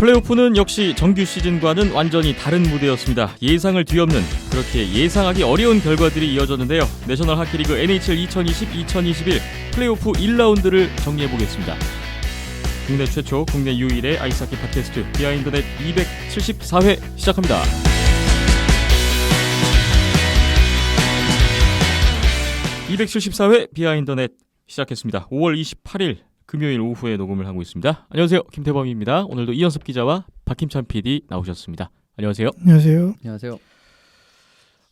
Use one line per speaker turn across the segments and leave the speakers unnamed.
플레이오프는 역시 정규 시즌과는 완전히 다른 무대였습니다. 예상을 뒤엎는, 그렇게 예상하기 어려운 결과들이 이어졌는데요. 내셔널 하키리그 NHL 2020-2021 플레이오프 1라운드를 정리해보겠습니다. 국내 최초, 국내 유일의 아이스하키 팟캐스트 비하인드넷 274회 시작합니다. (274회) 비하인드넷 시작했습니다. 5월 28일 금요일 오후에 녹음을 하고 있습니다. 안녕하세요, 김태범입니다. 오늘도 이현섭 기자와 박힘찬 PD 나오셨습니다. 안녕하세요.
안녕하세요.
안녕하세요.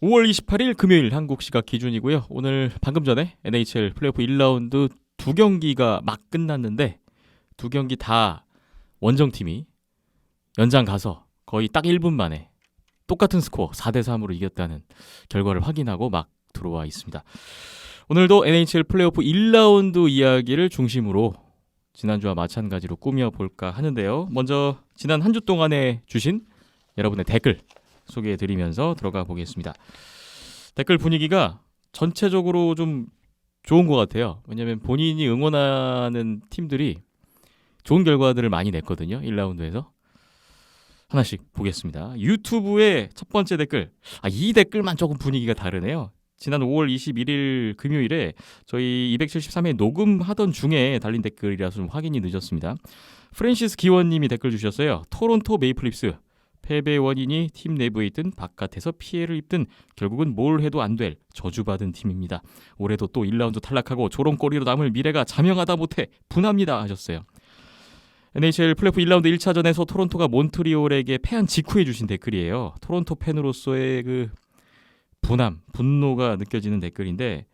5월 28일 금요일 한국 시각 기준이고요. 오늘 방금 전에 NHL 플레이오프 1라운드 두 경기가 막 끝났는데 두 경기 다 원정팀이 연장 가서 거의 딱 1분 만에 똑같은 스코어 4대3으로 이겼다는 결과를 확인하고 막 들어와 있습니다. 오늘도 NHL 플레이오프 1라운드 이야기를 중심으로 지난주와 마찬가지로 꾸며볼까 하는데요. 먼저 지난 한 주 동안에 주신 여러분의 댓글 소개해드리면서 들어가 보겠습니다. 댓글 분위기가 전체적으로 좀 좋은 것 같아요. 왜냐하면 본인이 응원하는 팀들이 좋은 결과들을 많이 냈거든요. 1라운드에서. 하나씩 보겠습니다. 유튜브의 첫 번째 댓글. 이 댓글만 조금 분위기가 다르네요. 지난 5월 21일 금요일에 저희 273회 녹음하던 중에 달린 댓글이라서 좀 확인이 늦었습니다. 프랜시스 기원님이 댓글 주셨어요. 토론토 메이플립스. 패배의 원인이 팀 내부에 있든 바깥에서 피해를 입든 결국은 뭘 해도 안 될 저주받은 팀입니다. 올해도 또 1라운드 탈락하고 조롱거리로 남을 미래가 자명하다 못해 분합니다 하셨어요. NHL 플레이오프 1라운드 1차전에서 토론토가 몬트리올에게 패한 직후에 주신 댓글이에요. 토론토 팬으로서의 그 분노가 느껴지는 댓글인데,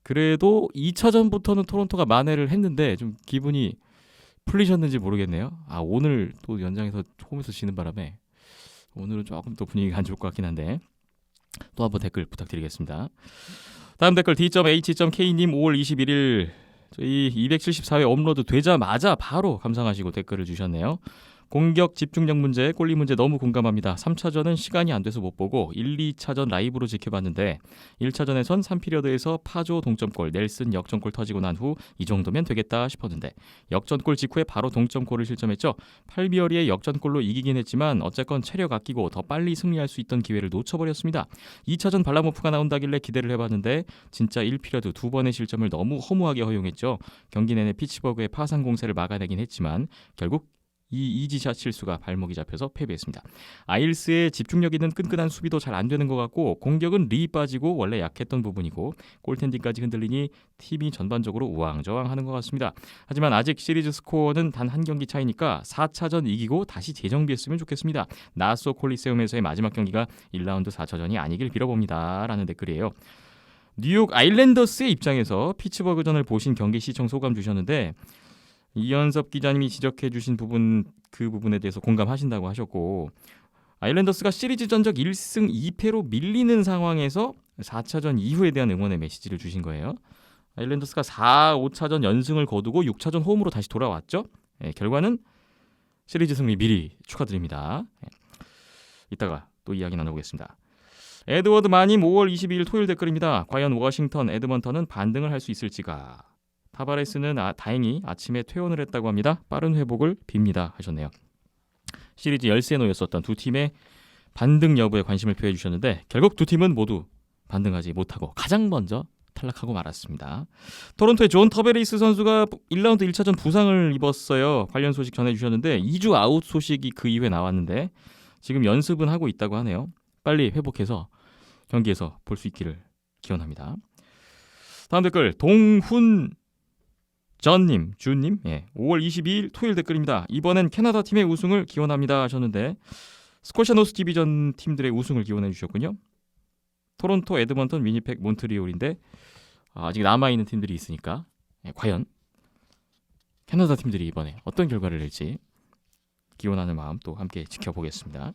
그래도 2차전부터는 토론토가 만회를 했는데 좀 기분이 풀리셨는지 모르겠네요. 오늘 또 연장에서 홈에서 지는 바람에 오늘은 조금 더 분위기가 안 좋을 것 같긴 한데 또 한번 댓글 부탁드리겠습니다. 다음 댓글 D.H.K님 5월 21일 저희 274회 업로드 되자마자 바로 감상하시고 댓글을 주셨네요. 공격 집중력 문제, 골리 문제 너무 공감합니다. 3차전은 시간이 안 돼서 못 보고 1, 2차전 라이브로 지켜봤는데 1차전에선 3피리어드에서 파조 동점골, 넬슨 역전골 터지고 난 후 이 정도면 되겠다 싶었는데 역전골 직후에 바로 동점골을 실점했죠. 8비어리의 역전골로 이기긴 했지만 어쨌건 체력 아끼고 더 빨리 승리할 수 있던 기회를 놓쳐버렸습니다. 2차전 발라모프가 나온다길래 기대를 해봤는데 진짜 1피리어드 두 번의 실점을 너무 허무하게 허용했죠. 경기 내내 피츠버그의 파상 공세를 막아내긴 했지만 결국 이 이지샷 실수가 발목이 잡혀서 패배했습니다. 아일스의 집중력 있는 끈끈한 수비도 잘 안 되는 것 같고 공격은 리 빠지고 원래 약했던 부분이고 골텐딩까지 흔들리니 팀이 전반적으로 우왕좌왕하는 것 같습니다. 하지만 아직 시리즈 스코어는 단 한 경기 차이니까 4차전 이기고 다시 재정비했으면 좋겠습니다. 나소 콜리세움에서의 마지막 경기가 1라운드 4차전이 아니길 빌어봅니다. 라는 댓글이에요. 뉴욕 아일랜더스의 입장에서 피츠버그전을 보신 경기 시청 소감 주셨는데, 이현섭 기자님이 지적해 주신 부분, 그 부분에 대해서 공감하신다고 하셨고, 아일랜더스가 시리즈 전적 1승 2패로 밀리는 상황에서 4차전 이후에 대한 응원의 메시지를 주신 거예요. 아일랜더스가 4, 5차전 연승을 거두고 6차전 홈으로 다시 돌아왔죠. 결과는 시리즈 승리 미리 축하드립니다. 이따가 또 이야기 나눠보겠습니다. 에드워드 마님 5월 22일 토요일 댓글입니다. 과연 워싱턴, 에드먼턴은 반등을 할 수 있을지가. 타바레스는 다행히 아침에 퇴원을 했다고 합니다. 빠른 회복을 빕니다 하셨네요. 시리즈 열세에 놓였었던 두 팀의 반등 여부에 관심을 표해 주셨는데 결국 두 팀은 모두 반등하지 못하고 가장 먼저 탈락하고 말았습니다. 토론토의 존 터베리스 선수가 1라운드 1차전 부상을 입었어요. 관련 소식 전해주셨는데 2주 아웃 소식이 그 이후에 나왔는데 지금 연습은 하고 있다고 하네요. 빨리 회복해서 경기에서 볼 수 있기를 기원합니다. 다음 댓글 동훈 전님, 주님, 5월 22일 토요일 댓글입니다. 이번엔 캐나다 팀의 우승을 기원합니다 하셨는데 스코샤 노스 디비전 팀들의 우승을 기원해 주셨군요. 토론토, 에드먼턴, 위니펙, 몬트리올인데 아직 남아있는 팀들이 있으니까 과연 캐나다 팀들이 이번에 어떤 결과를 낼지 기원하는 마음 또 함께 지켜보겠습니다.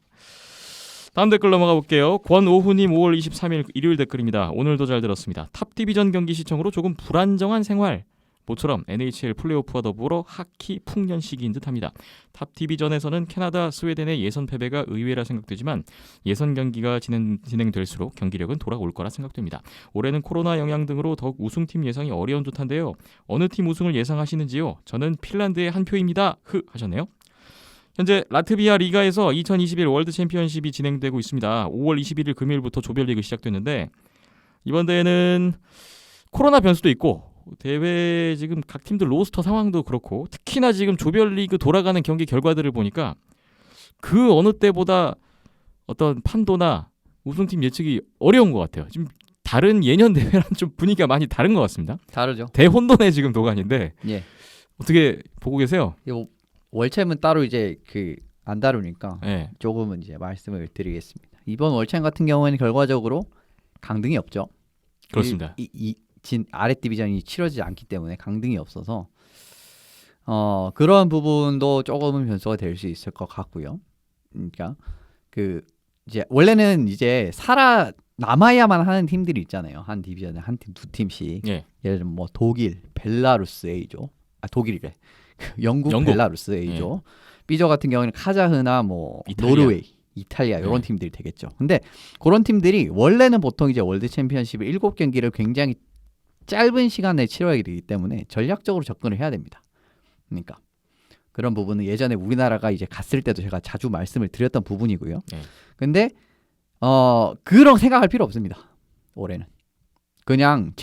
다음 댓글 넘어가 볼게요. 권오후님 5월 23일 일요일 댓글입니다. 오늘도 잘 들었습니다. 탑 디비전 경기 시청으로 조금 불안정한 생활. 모처럼 NHL 플레이오프와 더불어 하키 풍년 시기인 듯합니다. 탑 디비전에서는 캐나다, 스웨덴의 예선 패배가 의외라 생각되지만 예선 경기가 진행될수록 경기력은 돌아올 거라 생각됩니다. 올해는 코로나 영향 등으로 더욱 우승팀 예상이 어려운 듯한데요. 어느 팀 우승을 예상하시는지요? 저는 핀란드의 한 표입니다. 하셨네요. 현재 라트비아 리가에서 2021 월드 챔피언십이 진행되고 있습니다. 5월 21일 금요일부터 조별리그 시작됐는데 이번 대회는 코로나 변수도 있고 대회 지금 각 팀들 로스터 상황도 그렇고 특히나 지금 조별리그 돌아가는 경기 결과들을 보니까 그 어느 때보다 어떤 판도나 우승팀 예측이 어려운 것 같아요. 지금 다른 예년 대회랑 좀 분위기가 많이 다른 것 같습니다.
다르죠.
대혼돈의 지금 도가니인데
예.
어떻게 보고 계세요?
월챔은 따로 이제 안 다루니까
네.
조금은 이제 말씀을 드리겠습니다. 이번 월챔 같은 경우에는 결과적으로 강등이 없죠.
그렇습니다.
아래 디비전이 치러지지 않기 때문에 강등이 없어서 그런 부분도 조금은 변수가 될 수 있을 것 같고요. 그러니까 이제 원래는 이제 남아야만 하는 팀들이 있잖아요. 한 디비전에 한 팀, 두 팀씩.
예.
예를 들면 뭐 독일, 벨라루스 A조. 독일이래. 영국, 벨라루스 A조. B조 같은 경우는 카자흐나 뭐
이탈리아.
노르웨이, 이탈리아 이런 팀들이 되겠죠. 근데 그런 팀들이 원래는 보통 이제 월드 챔피언십 7경기를 굉장히 짧은 시간에 치러야 되기 때문에 전략적으로 접근을 해야 됩니다. 그러니까 그런 부분은 예전에 우리나라가 이제 갔을 때도 제가 자주 말씀을 드렸던 부분이고요. 근데 그런 생각할 필요 없습니다. 올해는 그냥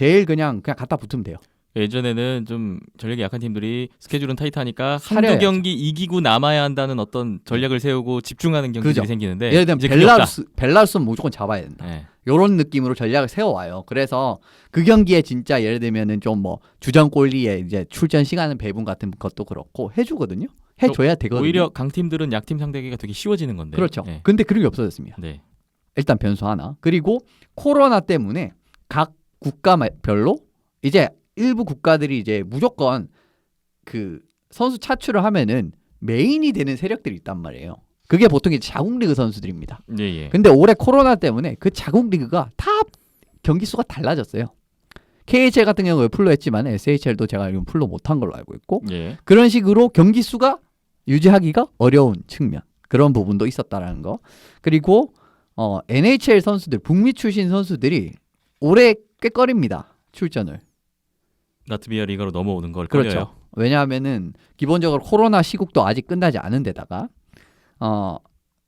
갖다 붙으면 돼요.
예전에는 좀 전력이 약한 팀들이 스케줄은 타이트하니까 한두
살려야죠.
경기 이기고 남아야 한다는 어떤 전략을 세우고 집중하는 경기들이
그죠.
생기는데
예를 들면
이제 그게 없다.
벨라루스는 무조건 잡아야 된다.
네.
이런 느낌으로 전략을 세워와요. 그래서 그 경기에 진짜 예를 들면은 좀 뭐 주전골리에 이제 출전 시간 배분 같은 것도 그렇고 해주거든요. 해줘야 되거든요.
오히려 강팀들은 약팀 상대하기가 되게 쉬워지는 건데.
그렇죠.
네.
근데 그런 게 없어졌습니다.
네.
일단 변수 하나. 그리고 코로나 때문에 각 국가별로 이제 일부 국가들이 이제 무조건 그 선수 차출을 하면은 메인이 되는 세력들이 있단 말이에요. 그게 보통 이제 자국 리그 선수들입니다.
예.
근데 올해 코로나 때문에 그 자국 리그가 다 경기 수가 달라졌어요. KHL 같은 경우에 풀로 했지만 SHL도 제가 알기로는 풀로 못한 걸로 알고 있고
예.
그런 식으로 경기 수가 유지하기가 어려운 측면 그런 부분도 있었다라는 거. 그리고 NHL 선수들 북미 출신 선수들이 올해 꾀거립니다. 출전을.
라트비아 리가로 넘어오는 걸
그렇죠.
꺼려요.
왜냐하면은 기본적으로 코로나 시국도 아직 끝나지 않은 데다가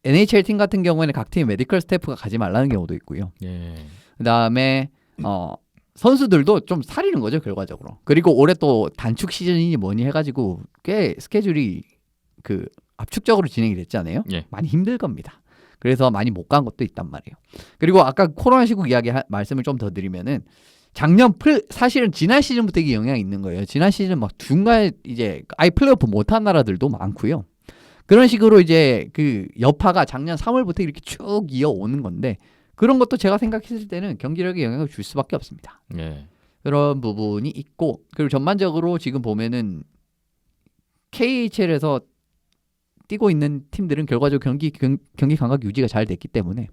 NHL 팀 같은 경우에는 각 팀 메디컬 스태프가 가지 말라는 경우도 있고요.
예.
그다음에 선수들도 좀 사리는 거죠 결과적으로. 그리고 올해 또 단축 시즌이니 뭐니 해가지고 꽤 스케줄이 압축적으로 진행이 됐잖아요.
예.
많이 힘들 겁니다. 그래서 많이 못 간 것도 있단 말이에요. 그리고 아까 코로나 시국 말씀을 좀 더 드리면은 사실은 지난 시즌부터 이게 영향이 있는 거예요. 지난 시즌 막 중간에 이제 아예 플레이오프 못한 나라들도 많고요. 그런 식으로 이제 그 여파가 작년 3월부터 이렇게 쭉 이어오는 건데 그런 것도 제가 생각했을 때는 경기력에 영향을 줄 수밖에 없습니다.
예.
그런 부분이 있고 그리고 전반적으로 지금 보면은 KHL에서 뛰고 있는 팀들은 결과적으로 경기 감각 유지가 잘 됐기 때문에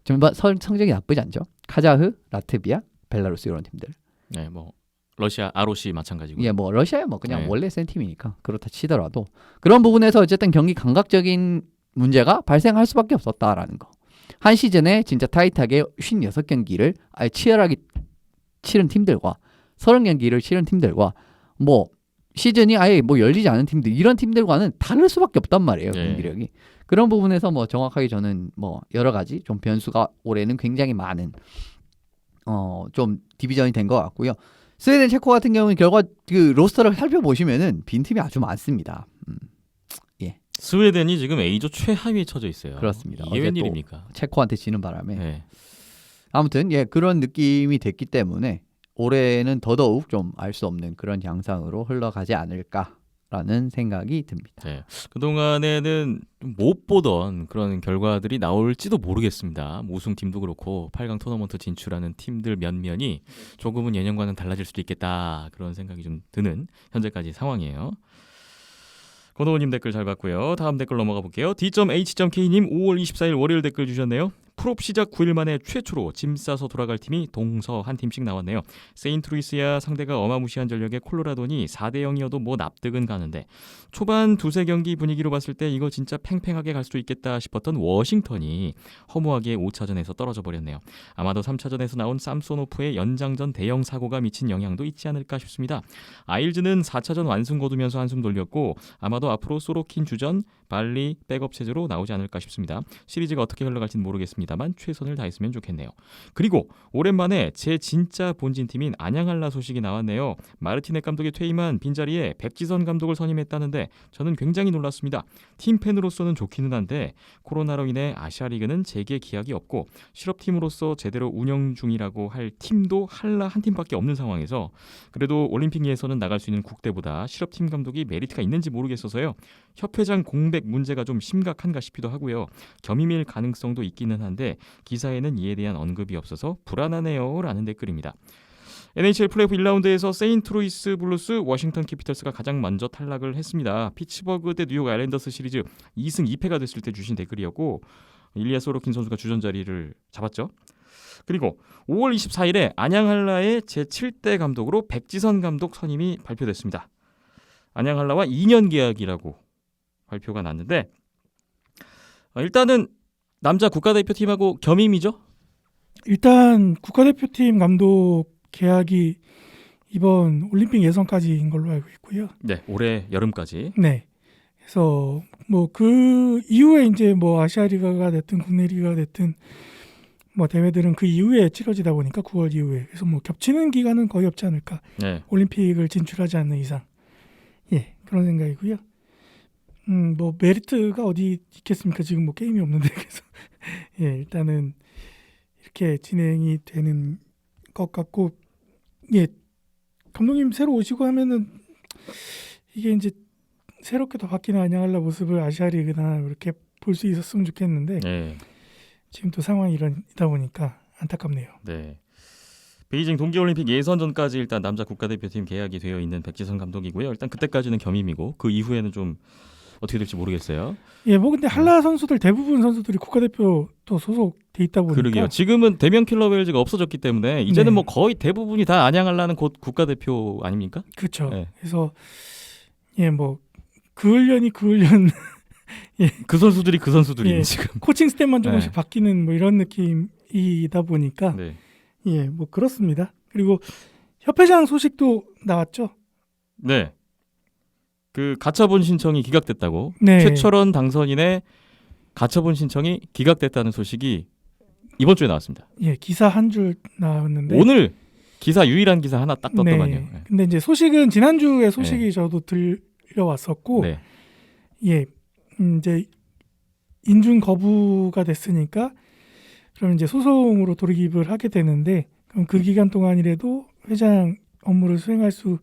전반 성적이 나쁘지 않죠. 카자흐, 라트비아, 벨라루스 이런 팀들.
네, 뭐 러시아 ROC 마찬가지고.
예, 뭐 러시아야 뭐 그냥
네.
원래 센 팀이니까 그렇다 치더라도 그런 부분에서 어쨌든 경기 감각적인 문제가 발생할 수밖에 없었다라는 거. 한 시즌에 진짜 타이트하게 56경기를 아예 치열하게 치른 팀들과 30경기를 치른 팀들과 뭐 시즌이 아예 뭐 열리지 않은 팀들 이런 팀들과는 다를 수밖에 없단 말이에요.
네.
경기력이. 그런 부분에서 뭐 정확하게 저는 뭐 여러 가지 좀 변수가 올해는 굉장히 많은 좀 디비전이 된 것 같고요. 스웨덴 체코 같은 경우는 로스터를 살펴보시면은 빈틈이 아주 많습니다.
스웨덴이 지금 A조 최하위에 처져 있어요.
그렇습니다.
이게
어제
웬일입니까?
체코한테 지는 바람에
네.
아무튼 그런 느낌이 됐기 때문에 올해는 더더욱 좀 알 수 없는 그런 양상으로 흘러가지 않을까라는 생각이 듭니다.
네. 그동안에는 못 보던 그런 결과들이 나올지도 모르겠습니다. 우승팀도 그렇고 8강 토너먼트 진출하는 팀들 면면이 조금은 예년과는 달라질 수도 있겠다. 그런 생각이 좀 드는 현재까지 상황이에요. 권호우님 댓글 잘 봤고요. 다음 댓글 넘어가 볼게요. D.H.K님 5월 24일 월요일 댓글 주셨네요. 프롭 시작 9일 만에 최초로 짐 싸서 돌아갈 팀이 동서 한 팀씩 나왔네요. 세인트루이스야 상대가 어마무시한 전력의 콜로라도니 4대0이어도 뭐 납득은 가는데 초반 두세 경기 분위기로 봤을 때 이거 진짜 팽팽하게 갈 수도 있겠다 싶었던 워싱턴이 허무하게 5차전에서 떨어져 버렸네요. 아마도 3차전에서 나온 삼소노프의 연장전 대형 사고가 미친 영향도 있지 않을까 싶습니다. 아일즈는 4차전 완승 거두면서 한숨 돌렸고 아마도 앞으로 소로킨 주전, 발리 백업 체제로 나오지 않을까 싶습니다. 시리즈가 어떻게 흘러갈지는 모르겠습니다만 최선을 다했으면 좋겠네요. 그리고 오랜만에 제 진짜 본진팀인 안양할라 소식이 나왔네요. 마르티네 감독이 퇴임한 빈자리에 백지선 감독을 선임했다는데 저는 굉장히 놀랐습니다. 팀팬으로서는 좋기는 한데 코로나로 인해 아시아리그는 재개 기약이 없고 실업팀으로서 제대로 운영 중이라고 할 팀도 할라 한 팀밖에 없는 상황에서 그래도 올림픽 예선은 나갈 수 있는 국대보다 실업팀 감독이 메리트가 있는지 모르겠어서요. 협회장 공백 문제가 좀 심각한가 싶기도 하고요. 겸임일 가능성도 있기는 한데 기사에는 이에 대한 언급이 없어서 불안하네요 라는 댓글입니다. NHL 플레이오프 1라운드에서 세인트루이스 블루스, 워싱턴 캐피털스가 가장 먼저 탈락을 했습니다. 피츠버그 대 뉴욕 아일랜더스 시리즈 2승 2패가 됐을 때 주신 댓글이었고 일리아 소로킨 선수가 주전 자리를 잡았죠. 그리고 5월 24일에 안양할라의 제7대 감독으로 백지선 감독 선임이 발표됐습니다. 안양할라와 2년 계약이라고 발표가 났는데 일단은 남자 국가대표팀하고 겸임이죠?
일단 국가대표팀 감독 계약이 이번 올림픽 예선까지인 걸로 알고 있고요.
네, 올해 여름까지.
네. 그래서 뭐 그 이후에 이제 뭐 아시아 리그가 됐든 국내 리그가 됐든 뭐 대회들은 그 이후에 치러지다 보니까 9월 이후에 그래서 뭐 겹치는 기간은 거의 없지 않을까.
네.
올림픽을 진출하지 않는 이상. 예, 그런 생각이고요. 뭐 메리트가 어디 있겠습니까? 지금 뭐 게임이 없는데 그래서 예, 일단은 이렇게 진행이 되는 것 같고 예, 감독님 새로 오시고 하면은 이게 이제 새롭게 더 바뀌는 안양할라 모습을 아시아리그나 이렇게 볼 수 있었으면 좋겠는데
네.
지금 또 상황이 이러다 보니까 안타깝네요.
네. 베이징 동계올림픽 예선전까지 일단 남자 국가대표팀 계약이 되어 있는 백지선 감독이고요. 일단 그때까지는 겸임이고 그 이후에는 좀 어떻게 될지 모르겠어요.
예, 뭐 근데 한라 선수들 대부분 선수들이 국가대표 또 소속돼 있다 보니까
그러게요. 지금은 대면 킬러 웨일즈가 없어졌기 때문에 이제는
네.
뭐 거의 대부분이 다 안양할라는 곧 국가대표 아닙니까?
그렇죠.
네.
그래서 예, 뭐 그 훈련
그 선수들이 그 선수들이
예.
지금.
코칭 스텝만 조금씩
네.
바뀌는 뭐 이런 느낌이다 보니까
네.
예, 뭐 그렇습니다. 그리고 협회장 소식도 나왔죠.
네. 그 가처분 신청이 기각됐다고.
네.
최철원 당선인의 가처분 신청이 기각됐다는 소식이 이번 주에 나왔습니다.
예, 기사 한 줄 나왔는데
오늘 기사 유일한 기사 하나 딱 떴더만요.
네. 근데 이제 소식은 지난주에 소식이
네.
저도 들려왔었고
네.
예, 이제 인준 거부가 됐으니까 그럼 이제 소송으로 돌입을 하게 되는데 그럼 그 기간 동안이라도 회장 업무를 수행할 수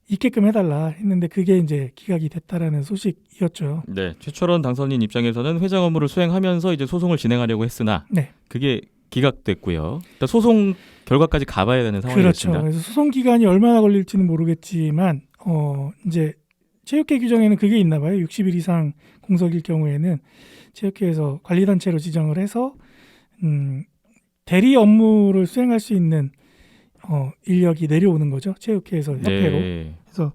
있게끔 해달라 했는데 그게 이제 기각이 됐다라는 소식이었죠.
네. 최철원 당선인 입장에서는 회장 업무를 수행하면서 이제 소송을 진행하려고 했으나
네,
그게 기각됐고요. 일단 소송 결과까지 가봐야 되는
그렇죠.
상황이었습니다.
그래서 소송 기간이 얼마나 걸릴지는 모르겠지만 이제 체육회 규정에는 그게 있나 봐요. 60일 이상 공석일 경우에는 체육회에서 관리단체로 지정을 해서 대리 업무를 수행할 수 있는 인력이 내려오는 거죠. 체육회에서 협회로.
네.
그래서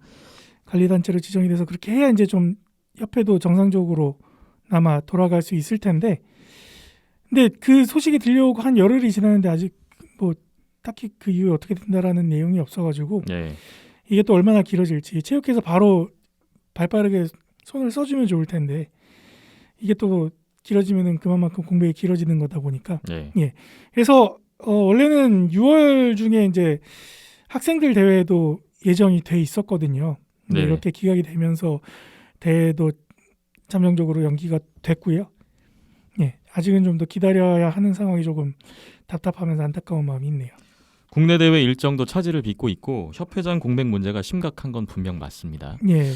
관리단체로 지정이 돼서 그렇게 해야 이제 좀 협회도 정상적으로 아마 돌아갈 수 있을 텐데 근데 그 소식이 들려오고 한 열흘이 지났는데 아직 뭐 딱히 그 이후에 어떻게 된다라는 내용이 없어가지고
네.
이게 또 얼마나 길어질지 체육회에서 바로 발빠르게 손을 써주면 좋을 텐데 이게 또 길어지면은 그만큼 공백이 길어지는 거다 보니까
네.
그래서 원래는 6월 중에 이제 학생들 대회도 예정이 돼 있었거든요. 근데
네.
이렇게 기각이 되면서 대회도 잠정적으로 연기가 됐고요. 예, 아직은 좀 더 기다려야 하는 상황이 조금 답답하면서 안타까운 마음이 있네요.
국내 대회 일정도 차질을 빚고 있고 협회장 공백 문제가 심각한 건 분명 맞습니다.
예.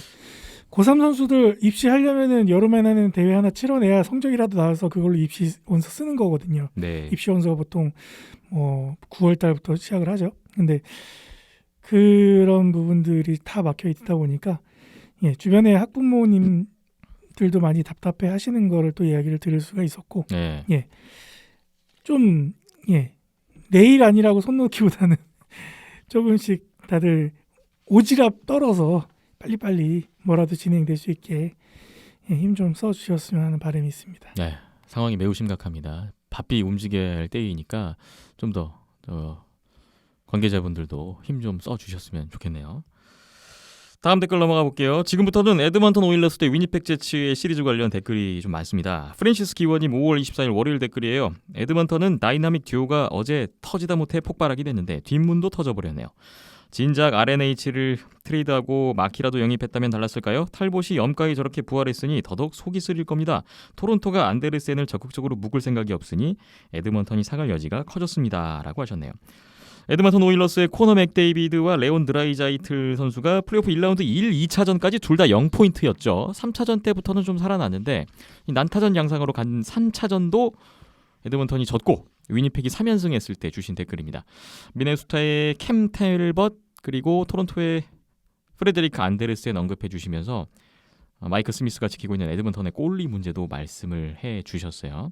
고3 선수들 입시하려면은 여름에는 대회 하나 치러내야 성적이라도 나와서 그걸로 입시 원서 쓰는 거거든요.
네.
입시 원서가 보통 9월 달부터 시작을 하죠. 근데 그런 부분들이 다 막혀 있다 보니까 예, 주변에 학부모님들도 많이 답답해 하시는 거를 또 이야기를 들을 수가 있었고
네.
예. 좀 내일 아니라고 손 놓기보다는 조금씩 다들 오지랖 떨어서 빨리빨리 뭐라도 진행될 수 있게 힘 좀 써주셨으면 하는 바람이 있습니다.
네, 상황이 매우 심각합니다. 바삐 움직여야 할 때이니까 좀 더 관계자분들도 힘 좀 써주셨으면 좋겠네요. 다음 댓글 넘어가 볼게요. 지금부터는 에드먼턴 오일러스 대 위니펙 제츠의 시리즈 관련 댓글이 좀 많습니다. 프랜시스 기원님 5월 24일 월요일 댓글이에요. 에드먼턴은 다이나믹 듀오가 어제 터지다 못해 폭발하게 됐는데 뒷문도 터져버렸네요. 진작 RNH를 트레이드하고 마키라도 영입했다면 달랐을까요? 탈봇이 염가에 저렇게 부활했으니 더더욱 속이 쓰릴 겁니다. 토론토가 안데르센을 적극적으로 묶을 생각이 없으니 에드먼턴이 사갈 여지가 커졌습니다. 라고 하셨네요. 에드먼턴 오일러스의 코너 맥데이비드와 레온 드라이자이틀 선수가 플레이오프 1라운드 1, 2차전까지 둘 다 0포인트였죠. 3차전 때부터는 좀 살아났는데 이 난타전 양상으로 간 3차전도 에드먼턴이 졌고 위니펙이 3연승 했을 때 주신 댓글입니다. 미네소타의 캠 텔벗 그리고 토론토의 프레데리크 안데르센 언급해 주시면서 마이크 스미스가 지키고 있는 에드먼턴의 골리 문제도 말씀을 해 주셨어요.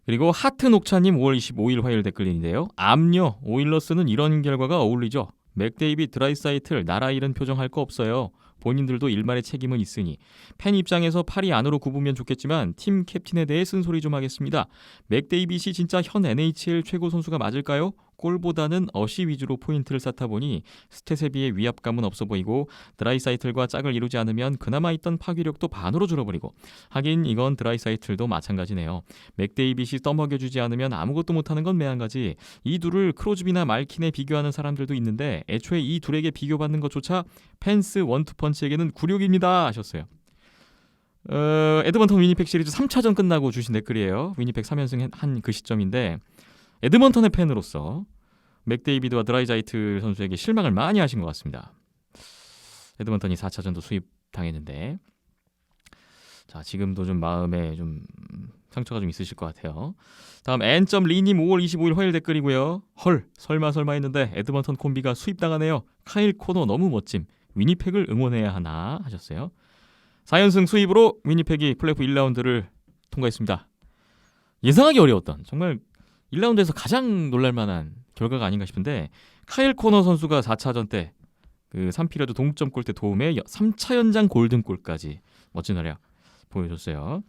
그리고 하트 녹차님 5월 25일 화요일 댓글인데요. 암요 오일러스는 이런 결과가 어울리죠. 맥데이비 드라이사이틀 나라 잃은 표정할 거 없어요. 본인들도 일말의 책임은 있으니 팬 입장에서 팔이 안으로 굽으면 좋겠지만 팀 캡틴에 대해 쓴소리 좀 하겠습니다. 맥데이빗이 진짜 현 NHL 최고 선수가 맞을까요? 골보다는 어시 위주로 포인트를 쌓다 보니 스탯에 비해 위압감은 없어 보이고 드라이사이틀과 짝을 이루지 않으면 그나마 있던 파괴력도 반으로 줄어버리고 하긴 이건 드라이사이틀도 마찬가지네요. 맥데이빗이 떠먹여주지 않으면 아무것도 못하는 건 매한가지 이 둘을 크로즈비나 말킨에 비교하는 사람들도 있는데 애초에 이 둘에게 비교받는 것조차 펜스 원투펀치에게는 굴욕입니다 하셨어요. 에드먼턴 위니펙 시리즈 3차전 끝나고 주신 댓글이에요. 위니펙 3연승 한 그 시점인데 에드먼턴의 팬으로서 맥데이비드와 드라이자이트 선수에게 실망을 많이 하신 것 같습니다. 에드먼턴이 4차전도 수입당했는데 자 지금도 좀 마음에 좀 상처가 좀 있으실 것 같아요. 다음 N.리님 5월 25일 화요일 댓글이고요. 헐 설마 했는데 에드먼턴 콤비가 수입당하네요. 카일 코너 너무 멋짐. 위니펙을 응원해야 하나 하셨어요. 4연승 수입으로 위니펙이 플레이오프 1라운드를 통과했습니다. 예상하기 어려웠던 정말 1라운드에서 가장 놀랄만한 결과가 아닌가 싶은데 카일 코너 선수가 4차전 때 그 3피리어드 동점골 때 도움에 3차 연장 골든골까지 멋진 활약 보여줬어요.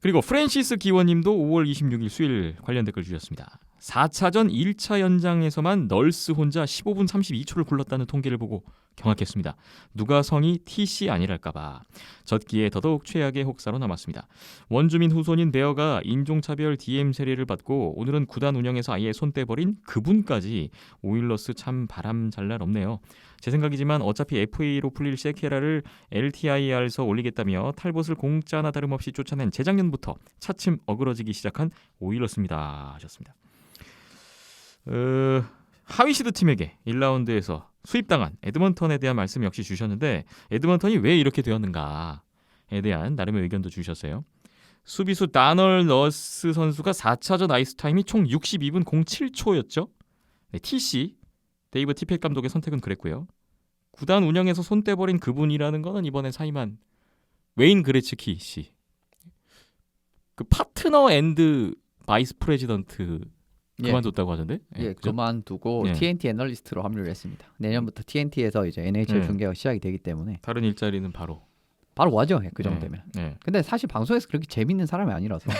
그리고 프랜시스 기원님도 5월 26일 수요일 관련 댓글 주셨습니다. 4차전 1차 연장에서만 널스 혼자 15분 32초를 굴렀다는 통계를 보고 경악했습니다. 누가 성이 TC 아니랄까봐. 졌기에 더더욱 최악의 혹사로 남았습니다. 원주민 후손인 베어가 인종차별 DM 세례를 받고 오늘은 구단 운영에서 아예 손 떼버린 그분까지 오일러스 참 바람 잘 날 없네요. 제 생각이지만 어차피 FA로 풀릴 세케라를 LTIR에서 올리겠다며 탈봇을 공짜나 다름없이 쫓아낸 재작년부터 차츰 어그러지기 시작한 오일러스입니다 하셨습니다. 하위 시드 팀에게 1라운드에서 수입당한 에드먼턴에 대한 말씀 역시 주셨는데 에드먼턴이 왜 이렇게 되었는가에 대한 나름의 의견도 주셨어요. 수비수 다널 너스 선수가 4차전 아이스 타임이 총 62분 07초였죠. 네, TC 데이브 티펫 감독의 선택은 그랬고요. 구단 운영에서 손 떼버린 그분이라는 거는 이번에 사임한 웨인 그레츠키 씨. 그 파트너 앤드 바이스 프레지던트 그만뒀다고 하던데?
예,
그죠?
그만두고
예.
TNT 애널리스트로 합류를 했습니다. 내년부터 TNT에서 이제 NHL
예.
중계가 시작이 되기 때문에
다른 일자리는 바로.
바로 와죠. 그 정도면.
네.
근데 사실 방송에서 그렇게 재밌는 사람이 아니라서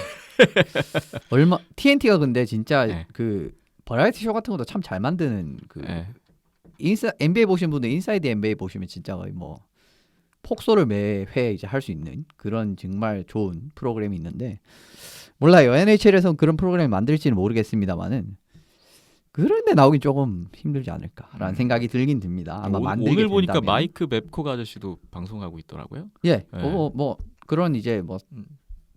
TNT가 근데 진짜
네.
그 버라이티 쇼 같은 것도 참 잘 만드는 그
네.
NBA 보신 분들 인사이드 NBA 보시면 진짜 거의 뭐 폭소를 매회 이제 할 수 있는 그런 정말 좋은 프로그램이 있는데 몰라요. NHL에서는 그런 프로그램을 만들지는 모르겠습니다만은 그런데 나오긴 조금 힘들지 않을까라는 생각이 들긴 듭니다. 아마 만들게
오늘 보니까
된다면.
마이크 맵코가 아저씨도 방송하고 있더라고요.
예,
네.
뭐 그런 이제 뭐
음.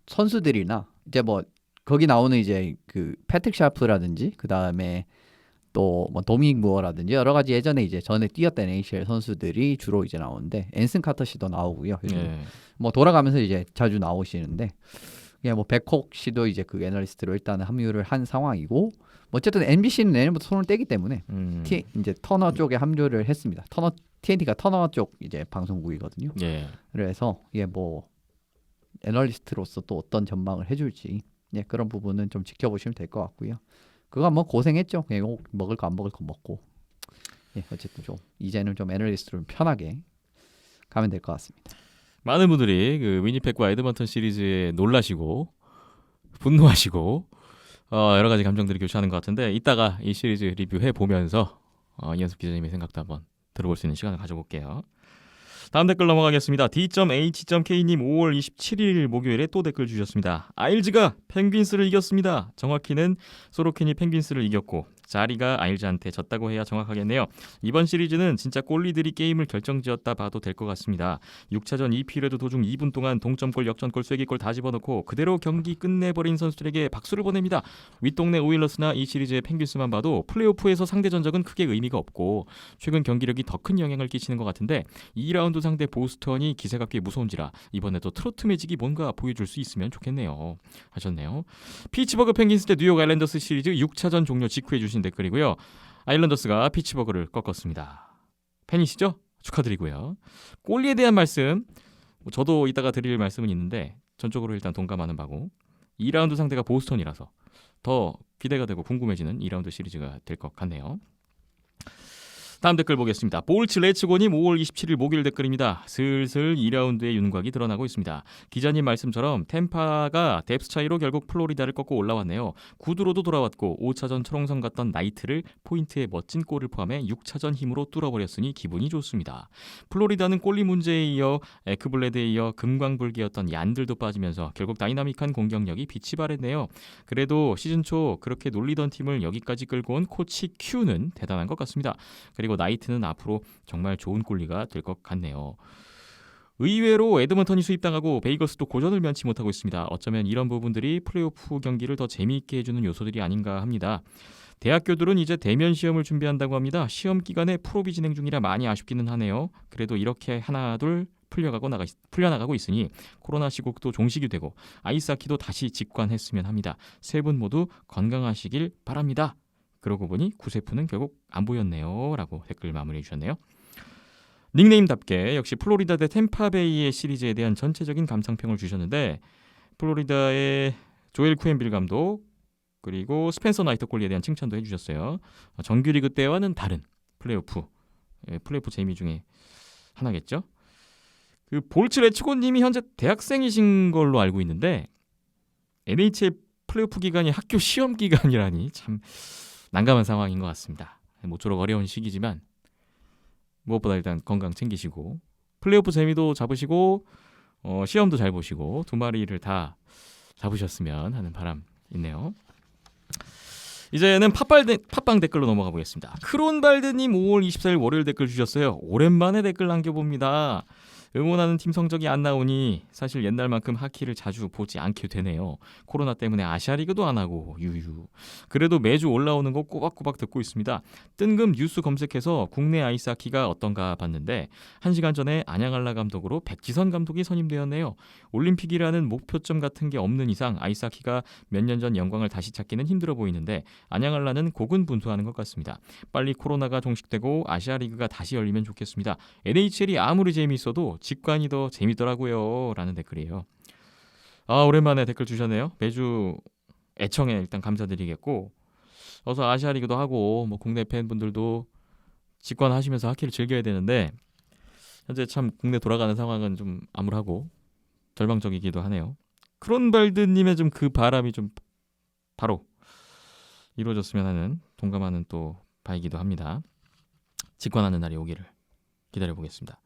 선수들이나 이제 뭐 거기 나오는 이제 그 패트릭 샤프라든지 그 다음에 또 뭐 도미닉 무어라든지 여러 가지 예전에 이제 전에 뛰었던 NHL 선수들이 주로 이제 나오는데 앤슨 카터 씨도 나오고요. 요즘
네.
뭐 돌아가면서 이제 자주 나오시는데 예, 뭐 백콕 씨도 이제 그 애널리스트로 일단은 합류를 한 상황이고 뭐 어쨌든 NBC는 내년부터 손을 떼기 때문에 이제 터너 쪽에 합류를 했습니다. TNT가 터너 쪽 이제 방송국이거든요.
예.
그래서 예, 뭐 애널리스트로서 또 어떤 전망을 해줄지 예, 그런 부분은 좀 지켜보시면 될 것 같고요. 그거 뭐 고생했죠. 그냥 먹을 거 안 먹을 거 먹고. 예, 어쨌든 좀 이제는 좀 애널리스트로 편하게 가면 될 것 같습니다.
많은 분들이 그 위니펙과 에드먼턴 시리즈에 놀라시고 분노하시고 여러 가지 감정들이 교차하는 것 같은데 이따가 이 시리즈 리뷰해 보면서 이현숙 기자님의 생각도 한번 들어볼 수 있는 시간을 가져볼게요. 다음 댓글 넘어가겠습니다. D.H.K님 5월 27일 목요일에 또 댓글 주셨습니다. 아일즈가 펭귄스를 이겼습니다. 정확히는 소로킨이 펭귄스를 이겼고 자리가 아일즈한테 졌다고 해야 정확하겠네요. 이번 시리즈는 진짜 꼴리들이 게임을 결정지었다 봐도 될 것 같습니다. 6차전 2피리어드 도중 2분 동안 동점골, 역전골, 쐐기골 다 집어넣고 그대로 경기 끝내버린 선수들에게 박수를 보냅니다. 윗동네 오일러스나 이 시리즈의 펭귄스만 봐도 플레이오프에서 상대 전적은 크게 의미가 없고 최근 경기력이 더 큰 영향을 끼치는 것 같은데 2라운드 상대 보스턴이 기세가 꽤 무서운지라 이번에도 트로트 매직이 뭔가 보여줄 수 있으면 좋겠네요 하셨네요. 피츠버그 펭귄스 대 뉴욕 아일랜더스 시리즈 6차전 종료 직후에 주신 댓글이고요. 아일랜더스가 피츠버그를 꺾었습니다. 팬이시죠? 축하드리고요. 골리에 대한 말씀 저도 이따가 드릴 말씀은 있는데 전적으로 일단 동감하는 바고 2라운드 상대가 보스턴이라서 더 기대가 되고 궁금해지는 2라운드 시리즈가 될 것 같네요. 다음 댓글 보겠습니다. 볼츠 레츠고님 5월 27일 목요일 댓글입니다. 슬슬 2라운드의 윤곽이 드러나고 있습니다. 기자님 말씀처럼 템파가 뎁스 차이로 결국 플로리다를 꺾고 올라왔네요. 구두로도 돌아왔고 5차전 초롱성 갔던 나이트를 포인트의 멋진 골을 포함해 6차전 힘으로 뚫어버렸으니 기분이 좋습니다. 플로리다는 골리 문제에 이어 에크블레드에 이어 금광불기였던 얀들도 빠지면서 결국 다이나믹한 공격력이 빛이 발했네요. 그래도 시즌 초 그렇게 놀리던 팀을 여기까지 끌고 온 코치 큐는 대단한 것 같습니다. 그리고 나이트는 앞으로 정말 좋은 꼴리가 될 것 같네요. 의외로 에드먼턴이 수입당하고 베이거스도 고전을 면치 못하고 있습니다. 어쩌면 이런 부분들이 플레이오프 경기를 더 재미있게 해주는 요소들이 아닌가 합니다. 대학교들은 이제 대면 시험을 준비한다고 합니다. 시험 기간에 프로비 진행 중이라 많이 아쉽기는 하네요. 그래도 이렇게 하나둘 풀려나가고 있으니 코로나 시국도 종식이 되고 아이스하키도 다시 직관했으면 합니다. 세 분 모두 건강하시길 바랍니다. 그러고 보니 구세프는 결국 안 보였네요 라고 댓글 마무리해 주셨네요. 닉네임답게 역시 플로리다 대 템파베이의 시리즈에 대한 전체적인 감상평을 주셨는데 플로리다의 조엘 쿠엔빌 감독 그리고 스펜서 나이트 꼴리에 대한 칭찬도 해주셨어요. 정규리그 때와는 다른 플레이오프 재미 중에 하나겠죠. 그 볼츠 레츠고님이 현재 대학생이신 걸로 알고 있는데 NHL 플레이오프 기간이 학교 시험 기간이라니 참 난감한 상황인 것 같습니다. 모쪼록 어려운 시기지만 무엇보다 일단 건강 챙기시고 플레이오프 재미도 잡으시고 시험도 잘 보시고 두 마리를 다 잡으셨으면 하는 바람 있네요. 이제는 팟빵 댓글로 넘어가 보겠습니다. 크론발드님 5월 24일 월요일 댓글 주셨어요. 오랜만에 댓글 남겨봅니다. 응원하는 팀 성적이 안 나오니 사실 옛날만큼 하키를 자주 보지 않게 되네요. 코로나 때문에 아시아리그도 안 하고 유유. 그래도 매주 올라오는 거 꼬박꼬박 듣고 있습니다. 뜬금 뉴스 검색해서 국내 아이스하키가 어떤가 봤는데 1시간 전에 안양알라 감독으로 백지선 감독이 선임되었네요. 올림픽이라는 목표점 같은 게 없는 이상 아이스하키가 몇 년 전 영광을 다시 찾기는 힘들어 보이는데 안양알라는 고군분투하는 것 같습니다. 빨리 코로나가 종식되고 아시아리그가 다시 열리면 좋겠습니다. NHL이 아무리 재미있어도 직관이 더 재밌더라고요 라는 댓글이에요. 오랜만에 댓글 주셨네요. 매주 애청에 일단 감사드리겠고 어서 아시아리그도 하고 뭐 국내 팬분들도 직관하시면서 하키를 즐겨야 되는데 현재 참 국내 돌아가는 상황은 좀 암울하고 절망적이기도 하네요. 크론발드님의 좀 그 바람이 좀 바로 이루어졌으면 하는 동감하는 또 바이기도 합니다. 직관하는 날이 오기를 기다려보겠습니다.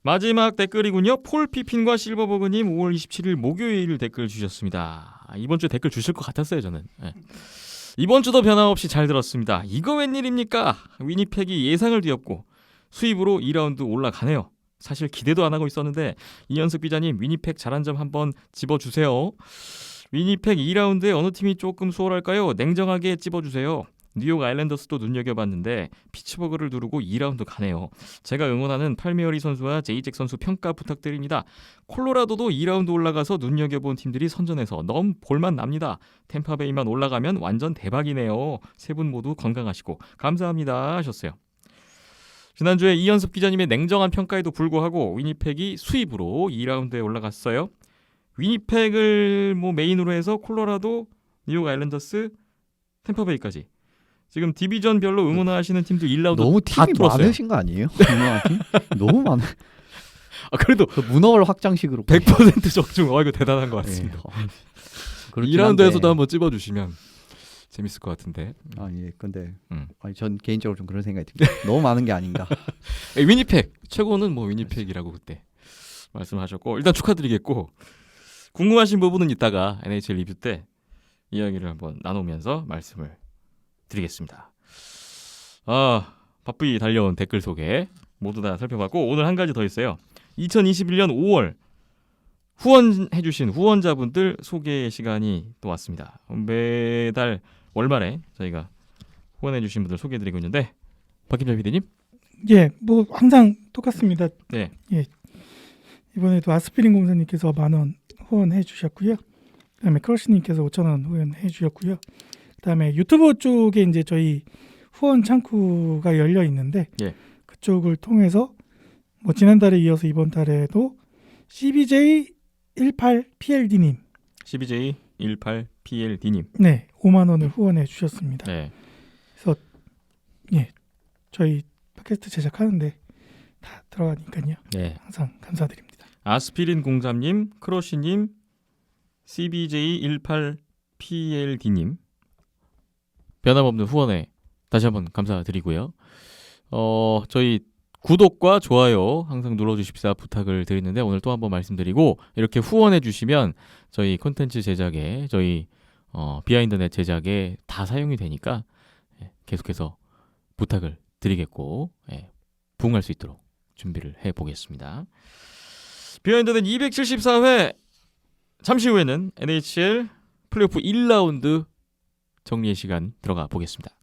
마지막 댓글이군요. 폴 피핀과 실버버그님 5월 27일 목요일 댓글 주셨습니다. 이번 주에 댓글 주실 것 같았어요 저는. 네. 이번 주도 변함없이 잘 들었습니다. 이거 웬일입니까? 위니펙이 예상을 뒤엎고 수입으로 2라운드 올라가네요. 사실 기대도 안 하고 있었는데 이현숙 기자님 위니펙 잘한 점 한번 집어주세요. 위니펙 2라운드에 어느 팀이 조금 수월할까요? 냉정하게 찝어주세요. 뉴욕 아일랜더스도 눈여겨봤는데 피츠버그를 누르고 2라운드 가네요. 제가 응원하는 팔메어리 선수와 제이잭 선수 평가 부탁드립니다. 콜로라도도 2라운드 올라가서 눈여겨본 팀들이 선전해서 너무 볼만 납니다. 템파베이만 올라가면 완전 대박이네요. 세 분 모두 건강하시고 감사합니다 하셨어요. 지난주에 이현섭 기자님의 냉정한 평가에도 불구하고 위니펙이 수입으로 2라운드에 올라갔어요. 위니펙을 뭐 메인으로 해서 콜로라도, 뉴욕 아일랜더스, 템파베이까지 지금 디비전별로 응원하시는 팀들 1라운드
너무
다
팀이
뚫었어요.
많으신 거 아니에요? 유명한 팀? 너무 많아.
아, 그래도
그 문어월 확장식으로
100% 적중. 이거 대단한 것 같습니다.
예. 그렇긴
2라운드에서도
한데.
한번 찝어주시면 재밌을 것 같은데.
아 예, 근데
음.
아니, 전 개인적으로 좀 그런 생각이 듭니다. 너무 많은 게 아닌가.
위니펙 최고는 뭐 위니펙이라고 그때 말씀하셨고, 일단 축하드리겠고, 궁금하신 부분은 이따가 NHL 리뷰 때 이야기를 한번 나누면서 말씀을 드리겠습니다. 바쁘게 달려온 댓글 소개 모두 다 살펴봤고, 오늘 한 가지 더 있어요. 2021년 5월 후원해주신 후원자분들 소개 시간이 또 왔습니다. 매달 월말에 저희가 후원해주신 분들 소개해드리고 있는데, 박김철 PD님.
예, 뭐 항상 똑같습니다.
네.
예. 이번에도 아스피린 공사님께서 10,000원 후원해 주셨고요. 그다음에 크러쉬님께서 5,000원 후원해 주셨고요. 그다음에 유튜브 쪽에 이제 저희 후원 창구가 열려 있는데
예.
그쪽을 통해서 뭐 지난달에 이어서 이번 달에도 CBJ18PLD님,
CBJ18PLD님.
네, 5만 원을 후원해 주셨습니다.
네.
저희 팟캐스트 제작하는데 다 들어가니까요.
네.
항상 감사드립니다.
아스피린 공삼님, 크로시님, CBJ18PLD님 변함없는 후원에 다시 한번 감사드리고요. 저희 구독과 좋아요 항상 눌러주십사 부탁을 드리는데, 오늘 또 한번 말씀드리고, 이렇게 후원해 주시면 저희 콘텐츠 제작에, 저희 비하인드넷 제작에 다 사용이 되니까 계속해서 부탁을 드리겠고, 부응할 수 있도록 준비를 해보겠습니다. 비하인드넷 274회, 잠시 후에는 NHL 플레이오프 1라운드 정리의 시간 들어가 보겠습니다.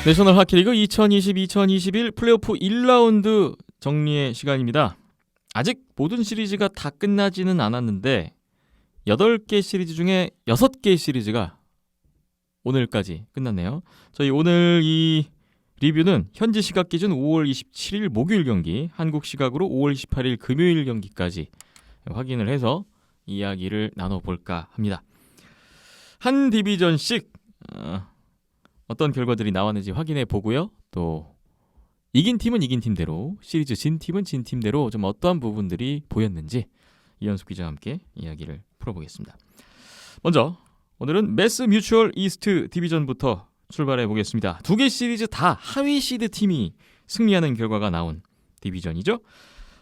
내셔널 하키리그 2020-2021 플레이오프 1라운드 정리의 시간입니다. 아직 모든 시리즈가 다 끝나지는 않았는데 8개 시리즈 중에 6개 시리즈가 오늘까지 끝났네요. 저희 오늘 이 리뷰는 현지 시각 기준 5월 27일 목요일 경기, 한국 시각으로 5월 28일 금요일 경기까지 확인을 해서 이야기를 나눠볼까 합니다. 한 디비전씩 어떤 결과들이 나왔는지 확인해 보고요. 또 이긴 팀은 이긴 팀대로, 시리즈 진 팀은 진 팀대로 좀 어떠한 부분들이 보였는지 이현숙 기자와 함께 이야기를 풀어보겠습니다. 먼저 오늘은 매스 뮤추얼 이스트 디비전부터 출발해 보겠습니다. 2개 시리즈 다 하위 시드 팀이 승리하는 결과가 나온 디비전이죠.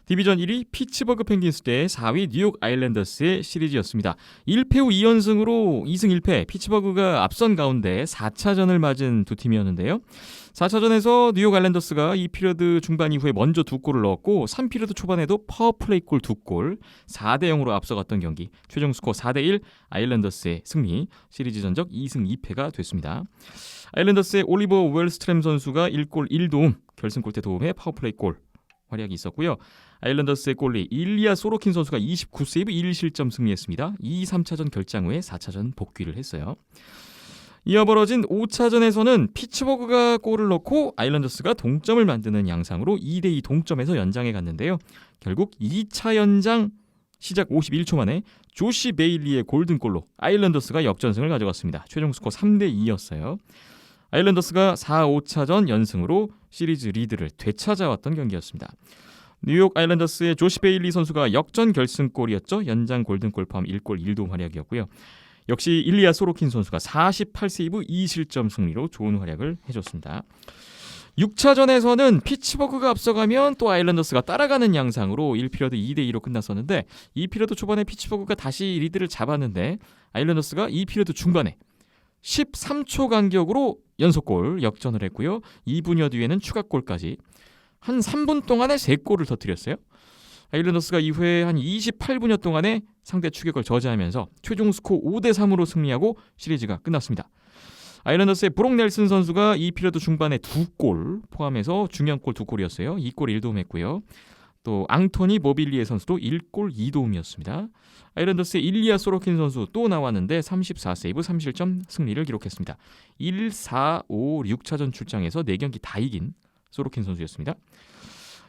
디비전 1위 피츠버그 펭귄스 대 4위 뉴욕 아일랜더스의 시리즈였습니다. 1패 후 2연승으로 2승 1패, 피츠버그가 앞선 가운데 4차전을 맞은 두 팀이었는데요. 4차전에서 뉴욕 아일랜더스가 2피리어드 중반 이후에 먼저 2골을 넣었고 3피리어드 초반에도 파워플레이 골 2골, 4대0으로 앞서갔던 경기, 최종 스코어 4대1 아일랜더스의 승리, 시리즈 전적 2승 2패가 됐습니다. 아일랜더스의 올리버 웰스트램 선수가 1골 1도움, 결승골대 도움에 파워플레이 골 활약이 있었고요. 아일랜더스의 골리 일리아 소로킨 선수가 29세이브 1실점 승리했습니다. 2, 3차전 결장 후에 4차전 복귀를 했어요. 이어 벌어진 5차전에서는 피츠버그가 골을 넣고 아일랜더스가 동점을 만드는 양상으로 2대2 동점에서 연장에 갔는데요. 결국 2차 연장 시작 51초 만에 조시 베일리의 골든골로 아일랜더스가 역전승을 가져갔습니다. 최종 스코어 3대2였어요. 아일랜더스가 4, 5차전 연승으로 시리즈 리드를 되찾아왔던 경기였습니다. 뉴욕 아일랜더스의 조시 베일리 선수가 역전 결승골이었죠. 연장 골든골 포함 1골 1도움 활약이었고요. 역시 일리아 소로킨 선수가 48세이브 2실점 승리로 좋은 활약을 해줬습니다. 6차전에서는 피츠버그가 앞서가면 또 아일랜더스가 따라가는 양상으로 1피리어드 2대2로 끝났었는데 2피리어드 초반에 피츠버그가 다시 리드를 잡았는데 아일랜더스가 2피리어드 중반에 13초 간격으로 연속골 역전을 했고요. 2분여 뒤에는 추가골까지 한 3분 동안에 3골을 터뜨렸어요. 아일랜더스가 이후에 한 28분여 동안에 상대 추격을 저지하면서 최종 스코어 5대3으로 승리하고 시리즈가 끝났습니다. 아일랜더스의 브록 넬슨 선수가 2피리어드 중반에 2골 포함해서 중요한 골 2골이었어요. 2골 1도움 했고요. 또 앙토니 모빌리에 선수도 1골 2도움이었습니다. 아일랜더스의 일리아 소로킨 선수 또 나왔는데 34세이브 3실점 승리를 기록했습니다. 1, 4, 5, 6차전 출장에서 4경기 다 이긴 소로킨 선수였습니다.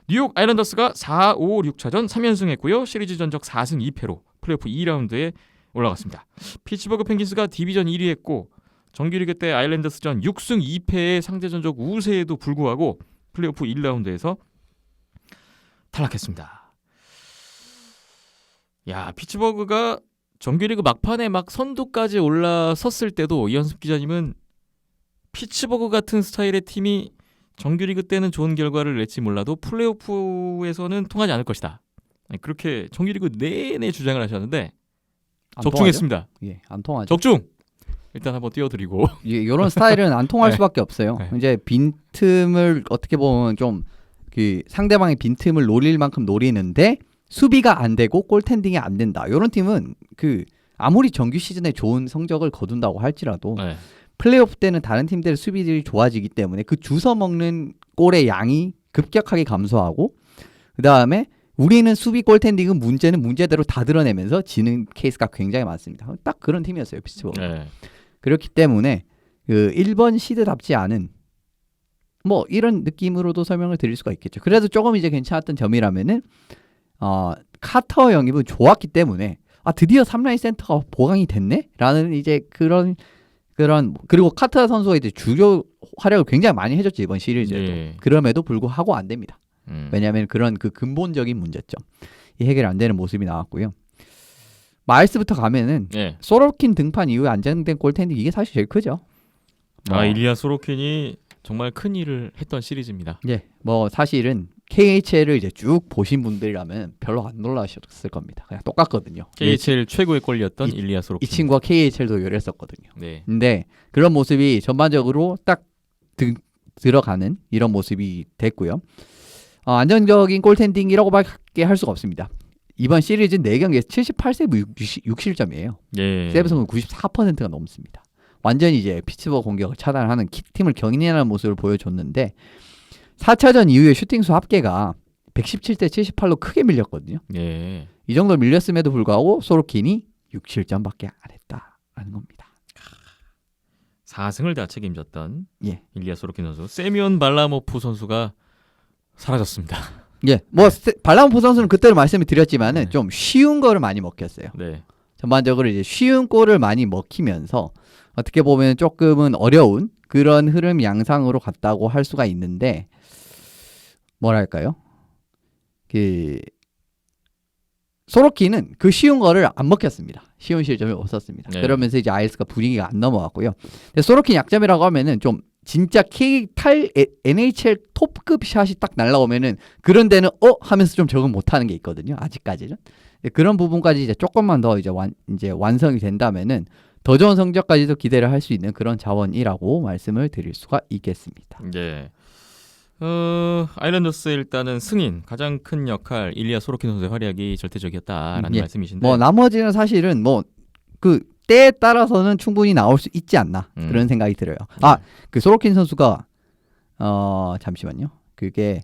뉴욕 아일랜더스가 4, 5, 6차전 3연승했고요. 시리즈 전적 4승 2패로 플레이오프 2라운드에 올라갔습니다. 피츠버그 펭귄스가 디비전 1위 했고 정규리그 때 아일랜더스전 6승 2패의 상대전적 우세에도 불구하고 플레이오프 1라운드에서 탈락했습니다. 야, 피츠버그가 정규리그 막판에 막 선두까지 올라섰을 때도 이현습 기자님은 피츠버그 같은 스타일의 팀이 정규리그 때는 좋은 결과를 낼지 몰라도 플레이오프에서는 통하지 않을 것이다. 그렇게 정규리그 내내 주장을 하셨는데
안
적중했습니다.
통하죠? 예, 안 통하죠.
적중! 일단 한번 띄워드리고
이런 스타일은 안 통할
네.
수밖에 없어요.
네.
이제 빈틈을 어떻게 보면 좀 그 상대방의 빈틈을 노릴 만큼 노리는데 수비가 안 되고 골텐딩이 안 된다. 이런 팀은 그 아무리 정규 시즌에 좋은 성적을 거둔다고 할지라도
네.
플레이오프 때는 다른 팀들의 수비들이 좋아지기 때문에 그 주워 먹는 골의 양이 급격하게 감소하고 그 다음에 우리는 수비 골텐딩은 문제는 문제대로 다 드러내면서 지는 케이스가 굉장히 많습니다. 딱 그런 팀이었어요, 피츠버그.
네.
그렇기 때문에 그 1번 시드답지 않은 뭐 이런 느낌으로도 설명을 드릴 수가 있겠죠. 그래도 조금 이제 괜찮았던 점이라면은 카터 영입은 좋았기 때문에 드디어 3라인 센터가 보강이 됐네? 라는 이제 그런 그리고 카터 선수가 이제 주요 활약을 굉장히 많이 해줬죠, 이번 시리즈에도.
예.
그럼에도 불구하고 안 됩니다.
왜냐하면
그런 그 근본적인 문제점 이 해결 안 되는 모습이 나왔고요. 마일스부터 가면은
예.
소로킨 등판 이후에 안정된 골텐딩 이게 사실 제일 크죠.
일리아 소로킨이 정말 큰 일을 했던 시리즈입니다.
예, 뭐 사실은 KHL을 이제 쭉 보신 분들이라면 별로 안 놀라셨을 겁니다. 그냥 똑같거든요.
KHL 최고의 골이었던
이-
일리아 소로킨.
이 친구가 KHL도 열했었거든요.
네.
근데 그런 모습이 전반적으로 딱 들어가는 이런 모습이 됐고요. 안정적인 골텐딩이라고밖에 할 수가 없습니다. 이번 시리즈 4경기에서 78세이브 6실점이에요.
예.
세이브 성공 94%가 넘습니다. 완전히 이제 피츠버그 공격을 차단하는 팀을 견인하는 모습을 보여줬는데 4차전 이후에 슈팅수 합계가 117대 78로 크게 밀렸거든요.
예.
이 정도 밀렸음에도 불구하고 소로킨이 6실점밖에 안 했다라는 겁니다.
4승을 다 책임졌던
예.
일리아 소로킨 선수. 세미온 발라모프 선수가 사라졌습니다.
예, 뭐 발라모프 선수는 그때도 말씀을 드렸지만은
네.
좀 쉬운 거를 많이 먹혔어요.
네.
전반적으로 이제 쉬운 골을 많이 먹히면서 어떻게 보면 조금은 어려운 그런 흐름 양상으로 갔다고 할 수가 있는데 뭐랄까요? 그 소로키는 그 쉬운 거를 안 먹혔습니다. 쉬운 실점이 없었습니다.
네.
그러면서 이제 아이스가 분위기가 안 넘어갔고요. 근데 소로킨 약점이라고 하면은 좀 진짜 NHL 톱급 샷이 딱 날라오면은 그런 데는 하면서 좀 적응 못하는 게 있거든요. 아직까지는 그런 부분까지 이제 조금만 더 이제 완성이 된다면은 더 좋은 성적까지도 기대를 할 수 있는 그런 자원이라고 말씀을 드릴 수가 있겠습니다.
예. 아일랜더스의 일단은 승인 가장 큰 역할 일리아 소로킨 선수의 활약이 절대적이었다라는
예.
말씀이신데.
뭐 나머지는 사실은 뭐 그 때에 따라서는 충분히 나올 수 있지 않나 그런 생각이 들어요. 그 소로킨 선수가 잠시만요. 그게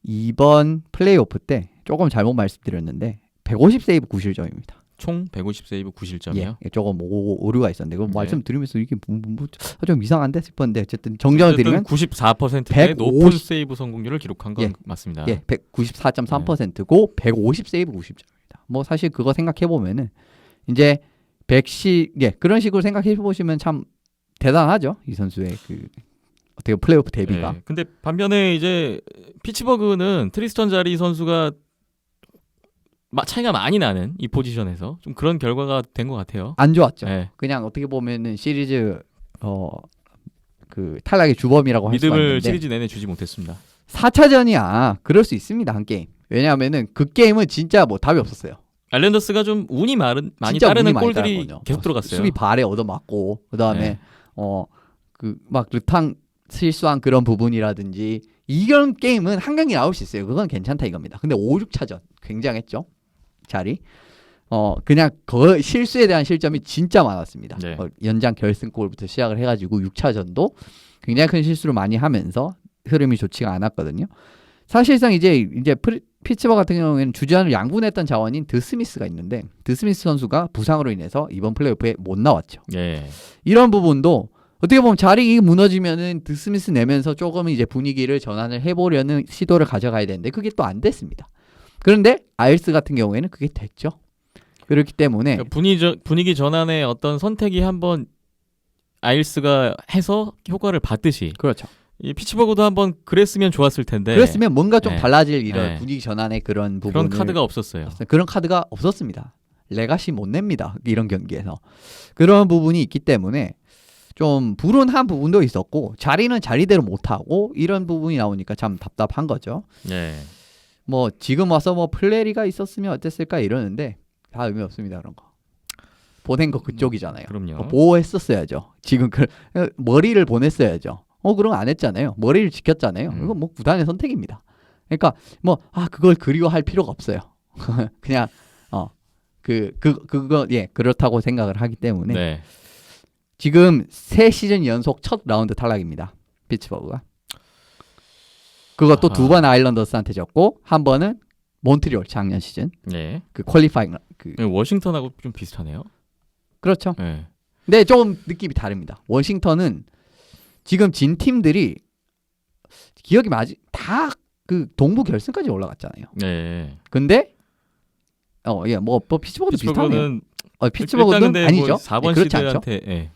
이번 플레이오프 때 조금 잘못 말씀드렸는데 150 세이브 9실점입니다.
총 150 세이브 9실점이요.
예, 조금 오류가 있었는데 그
네.
말씀드리면서 이게 좀 이상한데 싶었는데 어쨌든 정정을 드리면
94%의
150
높은 세이브 성공률을 기록한 건
예.
맞습니다.
예, 194.3%고 150 세이브 90점입니다. 뭐 사실 그거 생각해 보면은 이제 그런 식으로 생각해 보시면 참 대단하죠. 이 선수의 그 어떻게 플레이오프 데뷔가.
예. 근데 반면에 이제 피츠버그는 트리스턴 자리 선수가 차이가 많이 나는 이 포지션에서 좀 그런 결과가 된 것 같아요.
안 좋았죠.
예.
그냥 어떻게 보면은 시리즈 그 탈락의 주범이라고 할 수가
믿음을
있는데
시리즈 내내 주지 못했습니다.
4차전이야. 그럴 수 있습니다. 한 게임. 왜냐하면은 그 게임은 진짜 뭐 답이 없었어요.
아일랜더스가 좀 운이 많이
진짜
따르는
운이 많이
골들이
따른 거죠.
계속 들어갔어요.
수비 발에 얻어맞고 그다음에
네.
그 막 르탕 실수한 그런 부분이라든지 이런 게임은 한 경기 나올 수 있어요. 그건 괜찮다 이겁니다. 근데 5, 6차전 굉장했죠. 자리. 그냥 그 실수에 대한 실점이 진짜 많았습니다.
네.
연장 결승골부터 시작을 해가지고 6차전도 굉장히 큰 실수를 많이 하면서 흐름이 좋지가 않았거든요. 사실상 이제 피츠버그 같은 경우에는 주전을 양분했던 자원인 드스미스가 있는데 드스미스 선수가 부상으로 인해서 이번 플레이오프에 못 나왔죠.
예.
이런 부분도 어떻게 보면 자리 무너지면은 드스미스 내면서 조금 이제 분위기를 전환을 해보려는 시도를 가져가야 되는데 그게 또 안 됐습니다. 그런데 아일스 같은 경우에는 그게 됐죠. 그렇기 때문에
그러니까 분위기 전환의 어떤 선택이 한번 아일스가 해서 효과를 봤듯이
그렇죠.
이 피츠버그도 한번 그랬으면 좋았을 텐데
그랬으면 뭔가 좀
네.
달라질 이런
네.
분위기 전환의 그런 부분을
그런 카드가 없었어요.
그런 카드가 없었습니다. 레가시 못 냅니다. 이런 경기에서 그런 부분이 있기 때문에 좀 불운한 부분도 있었고 자리는 자리대로 못하고 이런 부분이 나오니까 참 답답한 거죠.
예.
뭐 지금 와서 뭐 플레리가 있었으면 어땠을까 이러는데 다 의미 없습니다. 그런 거 보낸 거 그쪽이잖아요.
그럼요.
보호했었어야죠. 지금 머리를 보냈어야죠. 그런 거 안 했잖아요. 머리를 지켰잖아요. 이건 뭐 구단의 선택입니다. 그러니까 뭐 그걸 그리워할 필요가 없어요. 그냥 그거 그렇다고 생각을 하기 때문에
네.
지금 3시즌 연속 첫 라운드 탈락입니다. 피츠버그가. 그것도
아하.
2번 아일랜더스한테 졌고 한 번은 몬트리올 작년 시즌
예.
그 퀄리파잉
워싱턴하고 좀 비슷하네요.
그렇죠.
예.
근데 조금 느낌이 다릅니다. 워싱턴은 지금 진 팀들이 기억이 맞지 다 그 동부 결승까지 올라갔잖아요.
네.
근데 뭐 피츠버그도 비슷하네요.
피츠버그는
피츠버그는 아니죠.
뭐 4번
그렇지 않죠.
시드한테 예.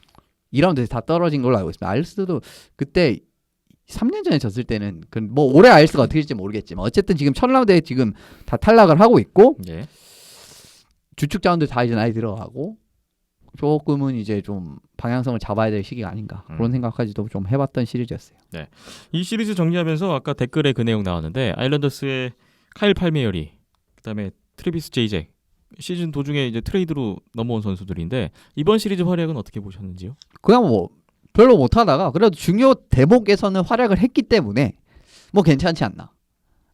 2라운드에서 다 떨어진 걸로 알고 있습니다. 아일스도 그때 3년 전에 졌을 때는 뭐 올해 아일스가 어떻게 될지 모르겠지만 어쨌든 지금 첫 라운드에 지금 다 탈락을 하고 있고
예.
주축 자원들 다 이제 나이 들어가고 조금은 이제 좀 방향성을 잡아야 될 시기가 아닌가 그런 생각까지도 좀 해봤던 시리즈였어요.
이 시리즈 정리하면서 아까 댓글에 그 내용 나왔는데 아일랜더스의 카일 팔메어리 그다음에 트래비스 제이잭 시즌 도중에 이제 트레이드로 넘어온 선수들인데 이번 시리즈 활약은 어떻게 보셨는지요?
그냥 뭐 별로 못하다가 그래도 중요 대목에서는 활약을 했기 때문에 뭐 괜찮지 않나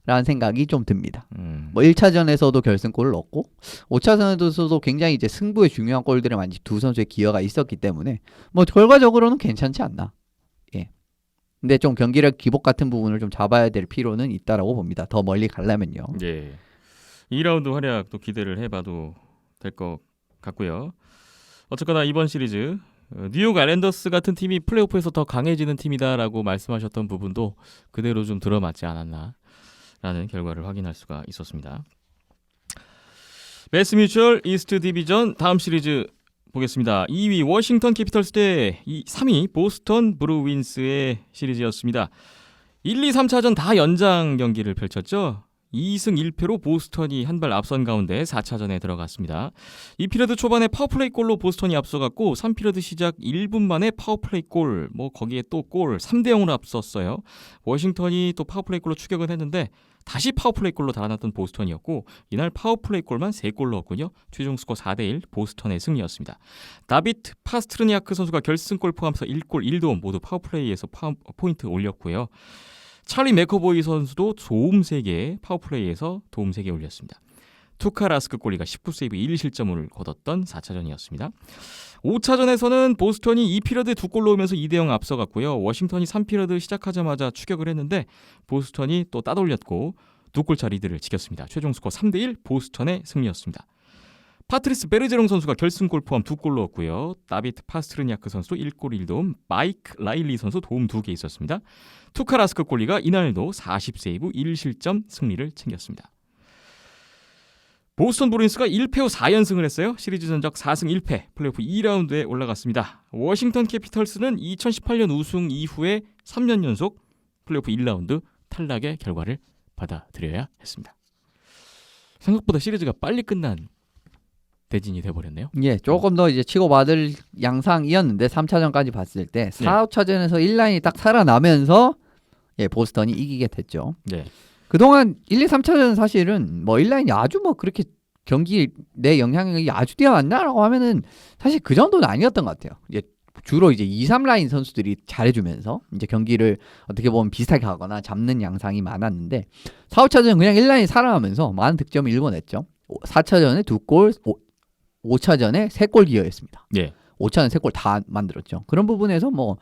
라는 생각이 좀 듭니다. 뭐 1차전에서도 결승골을 넣었고 5차전에서도 굉장히 이제 승부에 중요한 골들을 많이 두 선수의 기여가 있었기 때문에 뭐 결과적으로는 괜찮지 않나. 예. 근데 좀 경기력 기복 같은 부분을 좀 잡아야 될 필요는 있다라고 봅니다. 더 멀리 가려면요.
예. 2라운드 활약도 기대를 해봐도 될 것 같고요. 어쨌거나 이번 시리즈 뉴욕 아일랜더스 같은 팀이 플레이오프에서 더 강해지는 팀이다라고 말씀하셨던 부분도 그대로 좀 들어맞지 않았나라는 결과를 확인할 수가 있었습니다. 매스뮤추얼 이스트 디비전 다음 시리즈 보겠습니다. 2위 워싱턴 캐피털스 대 3위 보스턴 브루윈스의 시리즈였습니다. 1, 2, 3차전 다 연장 경기를 펼쳤죠. 2승 1패로 보스턴이 한 발 앞선 가운데 4차전에 들어갔습니다. 2피리어드 초반에 파워플레이 골로 보스턴이 앞서갔고 3피리어드 시작 1분 만에 파워플레이 골, 거기에 또 골 3대0으로 앞섰어요. 워싱턴이 또 파워플레이 골로 추격은 했는데 다시 파워플레이 골로 달아났던 보스턴이었고 이날 파워플레이 골만 3골 넣었군요. 최종 스코어 4대1 보스턴의 승리였습니다. 다비트 파스트르니아크 선수가 결승골 포함해서 1골 1도움 모두 파워플레이에서 포인트 올렸고요. 찰리 맥커보이 선수도 도움 3개, 파워플레이에서 도움 3개 올렸습니다. 투카라스크 골리가 19세이브 1실점을 거뒀던 4차전이었습니다. 5차전에서는 보스턴이 2피리어드 2골 넣으면서 2대0 앞서갔고요. 워싱턴이 3피리어드 시작하자마자 추격을 했는데 보스턴이 또 따돌렸고 2골차 리드를 지켰습니다. 최종 스코어 3대1 보스턴의 승리였습니다. 파트리스 베르제롱 선수가 결승골 포함 2골 넣었고요. 다비트 파스트르니아크 선수도 1골 1도움, 마이크 라일리 선수 도움 2개 있었습니다. 투카라스크 골리가 이날도 40세이브 1실점 승리를 챙겼습니다. 보스턴 브루인스가 1패 후 4연승을 했어요. 시리즈 전적 4승 1패, 플레이오프 2라운드에 올라갔습니다. 워싱턴 캐피털스는 2018년 우승 이후에 3년 연속 플레이오프 1라운드 탈락의 결과를 받아들여야 했습니다. 생각보다 시리즈가 빨리 끝난 대진이 돼버렸네요.
예, 조금 더 이제 치고받을 양상이었는데 3차전까지 봤을 때 4, 5차전에서 1라인이 딱 살아나면서 보스턴이 이기게 됐죠.
네.
그동안 1, 2, 3차전은 사실은 뭐 1라인이 아주 뭐 그렇게 경기 내 영향력이 아주 뛰어났나라고 하면은 사실 그 정도는 아니었던 것 같아요. 이제 주로 이제 2, 3라인 선수들이 잘해주면서 이제 경기를 어떻게 보면 비슷하게 하거나 잡는 양상이 많았는데 4, 5차전은 그냥 1라인이 살아나면서 많은 득점을 일궈냈죠. 4차전에 2골, 5차전에 3골 기여했습니다.
예.
5차전 3골 다 만들었죠. 그런 부분에서 뭐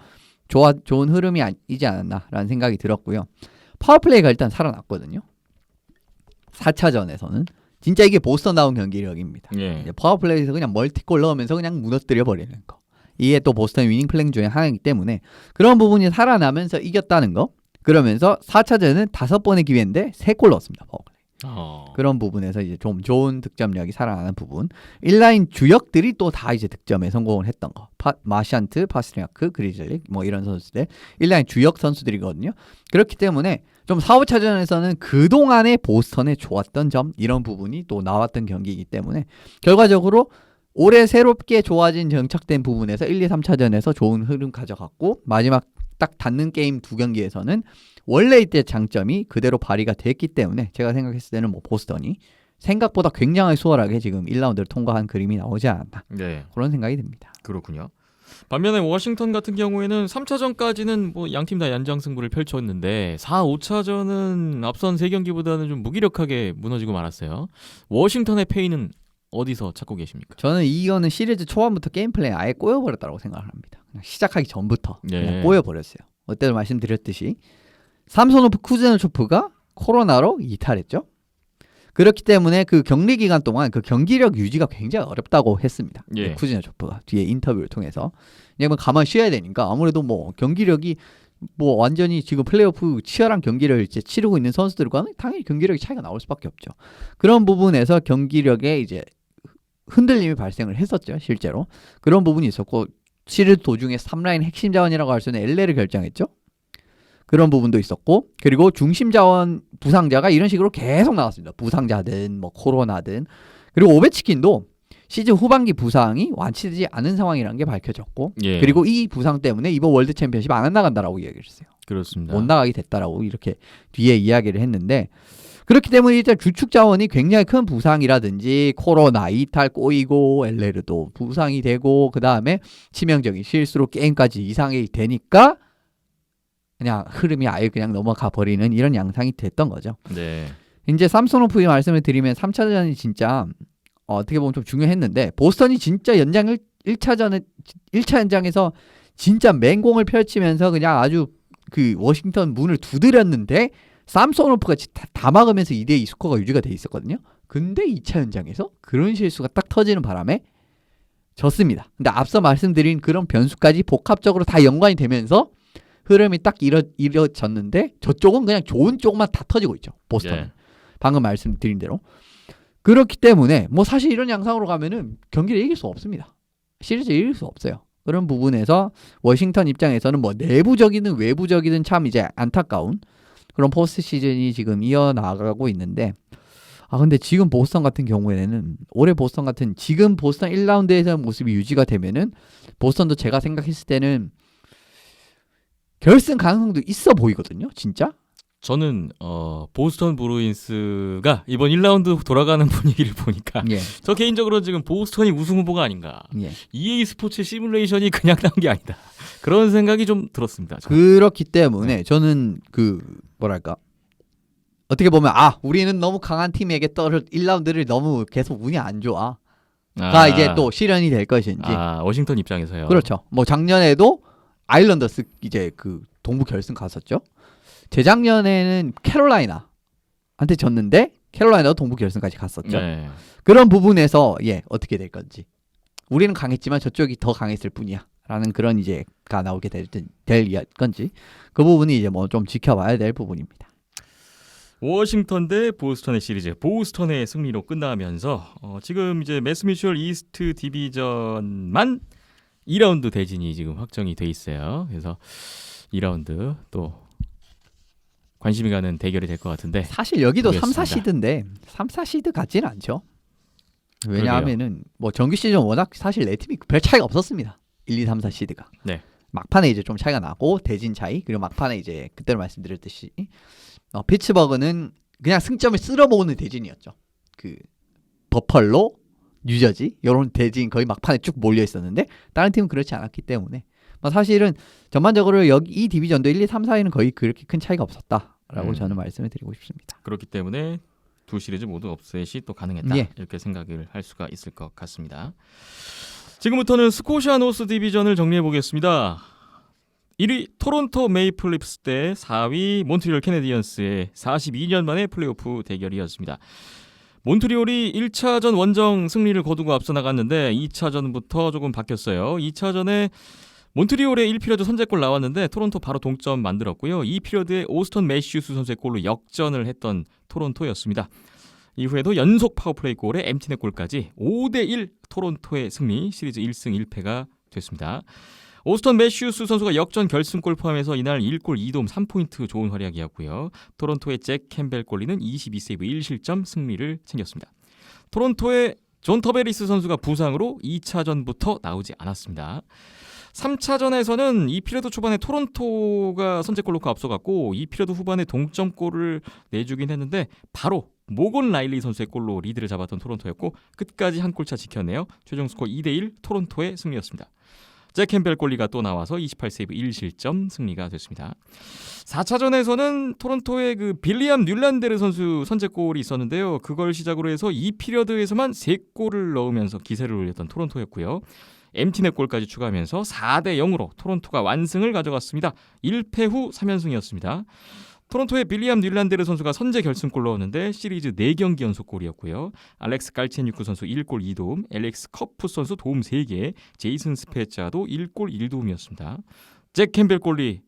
좋은 흐름이지 않았나라는 생각이 들었고요. 파워플레이가 일단 살아났거든요. 4차전에서는 진짜 이게 보스턴다운 경기력입니다.
예.
이제 파워플레이에서 그냥 멀티골 넣으면서 그냥 무너뜨려 버리는 거. 이게 또 보스턴 위닝 플랜 중에 하나이기 때문에 그런 부분이 살아나면서 이겼다는 거. 그러면서 4차전은 5번의 기회인데 3골 넣었습니다. 파워플레이. 그런 부분에서 이제 좀 좋은 득점력이 살아나는 부분. 1라인 주역들이 또 다 이제 득점에 성공을 했던 거. 마샨트, 파스트니아크, 그리즐릭 뭐 이런 선수들 1라인 주역 선수들이거든요. 그렇기 때문에 좀 4, 5차전에서는 그동안의 보스턴의 좋았던 점 이런 부분이 또 나왔던 경기이기 때문에 결과적으로 올해 새롭게 좋아진 정착된 부분에서 1, 2, 3차전에서 좋은 흐름 가져갔고 마지막 딱 닿는 게임 2경기에서는 원래 이때 장점이 그대로 발휘가 됐기 때문에 제가 생각했을 때는 뭐 보스턴이 생각보다 굉장히 수월하게 지금 1라운드를 통과한 그림이 나오지 않았나
네.
그런 생각이 듭니다.
그렇군요. 반면에 워싱턴 같은 경우에는 3차전까지는 뭐 양팀 다 연장승부를 펼쳤는데 4, 5차전은 앞선 3경기보다는 좀 무기력하게 무너지고 말았어요. 워싱턴의 페이는 어디서 찾고 계십니까?
저는 이거는 시리즈 초반부터 게임 플레이 아예 꼬여버렸다고 생각을 합니다. 그냥 시작하기 전부터
예.
그냥 꼬여버렸어요. 어때도 말씀드렸듯이 삼소노프 쿠즈네초프가 코로나로 이탈했죠. 그렇기 때문에 그 격리 기간 동안 그 경기력 유지가 굉장히 어렵다고 했습니다.
예.
쿠즈네초프가 뒤에 인터뷰를 통해서 왜냐면 가만 쉬어야 되니까 아무래도 뭐 경기력이 뭐 완전히 지금 플레이오프 치열한 경기를 이제 치르고 있는 선수들과는 당연히 경기력이 차이가 나올 수밖에 없죠. 그런 부분에서 경기력에 이제 흔들림이 발생을 했었죠. 실제로 그런 부분이 있었고 시리즈 도중에 3라인 핵심 자원이라고 할 수 있는 엘레를 결정했죠. 그런 부분도 있었고 그리고 중심 자원 부상자가 이런 식으로 계속 나왔습니다. 부상자든 뭐 코로나든 그리고 오베치킨도 시즌 후반기 부상이 완치되지 않은 상황이라는 게 밝혀졌고
예.
그리고 이 부상 때문에 이번 월드 챔피언십 안 나간다라고 이야기를 했어요.
그렇습니다.
못 나가게 됐다라고 이렇게 뒤에 이야기를 했는데 그렇기 때문에 일단 주축 자원이 굉장히 큰 부상이라든지 코로나 이탈 꼬이고 엘레르도 부상이 되고 그 다음에 치명적인 실수로 게임까지 이상이 되니까 그냥 흐름이 아예 그냥 넘어가 버리는 이런 양상이 됐던 거죠.
네.
이제 삼소노프의 말씀을 드리면 3차전이 진짜 어떻게 보면 좀 중요했는데 보스턴이 진짜 연장 1차 연장에서 진짜 맹공을 펼치면서 그냥 아주 그 워싱턴 문을 두드렸는데 삼소노프가 다 막으면서 2대2 스코어가 유지가 돼 있었거든요. 근데 2차 연장에서 그런 실수가 딱 터지는 바람에 졌습니다. 근데 앞서 말씀드린 그런 변수까지 복합적으로 다 연관이 되면서 흐름이 딱 이뤄졌는데 저쪽은 그냥 좋은 쪽만 다 터지고 있죠. 보스턴은.
예.
방금 말씀드린 대로. 그렇기 때문에 뭐 사실 이런 양상으로 가면은 경기를 이길 수 없습니다. 시리즈 이길 수 없어요. 그런 부분에서 워싱턴 입장에서는 뭐 내부적이든 외부적이든 참 이제 안타까운 그런 포스트 시즌이 지금 이어나가고 있는데 근데 지금 보스턴 같은 경우에는 올해 보스턴 같은 지금 보스턴 1라운드에서 모습이 유지가 되면은 보스턴도 제가 생각했을 때는 결승 가능성도 있어 보이거든요. 진짜.
저는 보스턴 브루인스가 이번 1라운드 돌아가는 분위기를 보니까
예.
저 개인적으로 지금 보스턴이 우승 후보가 아닌가.
예.
EA 스포츠 시뮬레이션이 그냥 나온 게 아니다. 그런 생각이 좀 들었습니다. 저는.
그렇기 때문에 저는 그 뭐랄까 어떻게 보면 우리는 너무 강한 팀에게 1라운드를 너무 계속 운이 안 좋아. 가 이제 또 실현이 될 것인지.
워싱턴 입장에서요.
그렇죠. 뭐 작년에도 아일랜더스 이제 그 동부 결승 갔었죠. 재작년에는 캐롤라이나한테 졌는데 캐롤라이나도 동부 결승까지 갔었죠.
네.
그런 부분에서 어떻게 될 건지. 우리는 강했지만 저쪽이 더 강했을 뿐이야. 라는 그런 이제가 나오게 될 건지. 그 부분이 이제 뭐 좀 지켜봐야 될 부분입니다.
워싱턴 대 보스턴의 시리즈, 보스턴의 승리로 끝나면서 지금 이제 매스뮤추얼 이스트 디비전만 2라운드 대진이 지금 확정이 돼 있어요. 그래서 2라운드 또 관심이 가는 대결이 될 것 같은데
사실 여기도
모르겠습니다.
3, 4시드인데 3, 4시드 같지는 않죠. 왜냐하면은 뭐 정규 시즌 워낙 사실 네 팀이 별 차이가 없었습니다. 1, 2, 3, 4시드가.
네.
막판에 이제 좀 차이가 나고 대진 차이 그리고 막판에 이제 그때로 말씀드렸듯이 피츠버그는 그냥 승점을 쓸어모으는 대진이었죠. 그 버펄로, 뉴저지 이런 대진 거의 막판에 쭉 몰려 있었는데 다른 팀은 그렇지 않았기 때문에 사실은 전반적으로 여기 이 디비전도 1, 2, 3, 4위는 거의 그렇게 큰 차이가 없었다라고 저는 말씀을 드리고 싶습니다.
그렇기 때문에 두 시리즈 모두 업셋이 또 가능했다.
예.
이렇게 생각을 할 수가 있을 것 같습니다. 지금부터는 스코시아 노스 디비전을 정리해 보겠습니다. 1위 토론토 메이플 립스 대 4위 몬트리올 캐네디언스의 42년 만의 플레이오프 대결이었습니다. 몬트리올이 1차전 원정 승리를 거두고 앞서 나갔는데 2차전부터 조금 바뀌었어요. 2차전에 몬트리올의 1피리어드 선제골 나왔는데 토론토 바로 동점 만들었고요. 2피리어드에 오스턴 매시우스 선수의 골로 역전을 했던 토론토였습니다. 이후에도 연속 파워플레이 골에 엠티넷 골까지 5대1 토론토의 승리, 시리즈 1승 1패가 됐습니다. 오스턴 매시우스 선수가 역전 결승골 포함해서 이날 1골 2도움 3포인트 좋은 활약이었고요. 토론토의 잭 캠벨 골리는 22세이브 1실점 승리를 챙겼습니다. 토론토의 존 터베리스 선수가 부상으로 2차전부터 나오지 않았습니다. 3차전에서는 2피리어드 초반에 토론토가 선제골 넣고 앞서갔고 2피리어드 후반에 동점골을 내주긴 했는데 바로 모건 라일리 선수의 골로 리드를 잡았던 토론토였고 끝까지 한 골차 지켰네요. 최종 스코어 2대1 토론토의 승리였습니다. 잭 캠벨 골리가 또 나와서 28세이브 1실점 승리가 됐습니다. 4차전에서는 토론토의 그 빌리암 뮬란데르 선수 선제골이 있었는데요. 그걸 시작으로 해서 2피리어드에서만 3골을 넣으면서 기세를 올렸던 토론토였고요. 엠티넷 골까지 추가하면서 4대0으로 토론토가 완승을 가져갔습니다. 1패 후 3연승이었습니다. 토론토의 빌리암 뮬란데르 선수가 선제 결승골 넣었는데 시리즈 4경기 연속골이었고요. 알렉스 깔체뉴크 선수 1골 2도움, 엘렉스 커프 선수 도움 3개, 제이슨 스페자도 1골 1도움이었습니다. 잭 캠벨 골리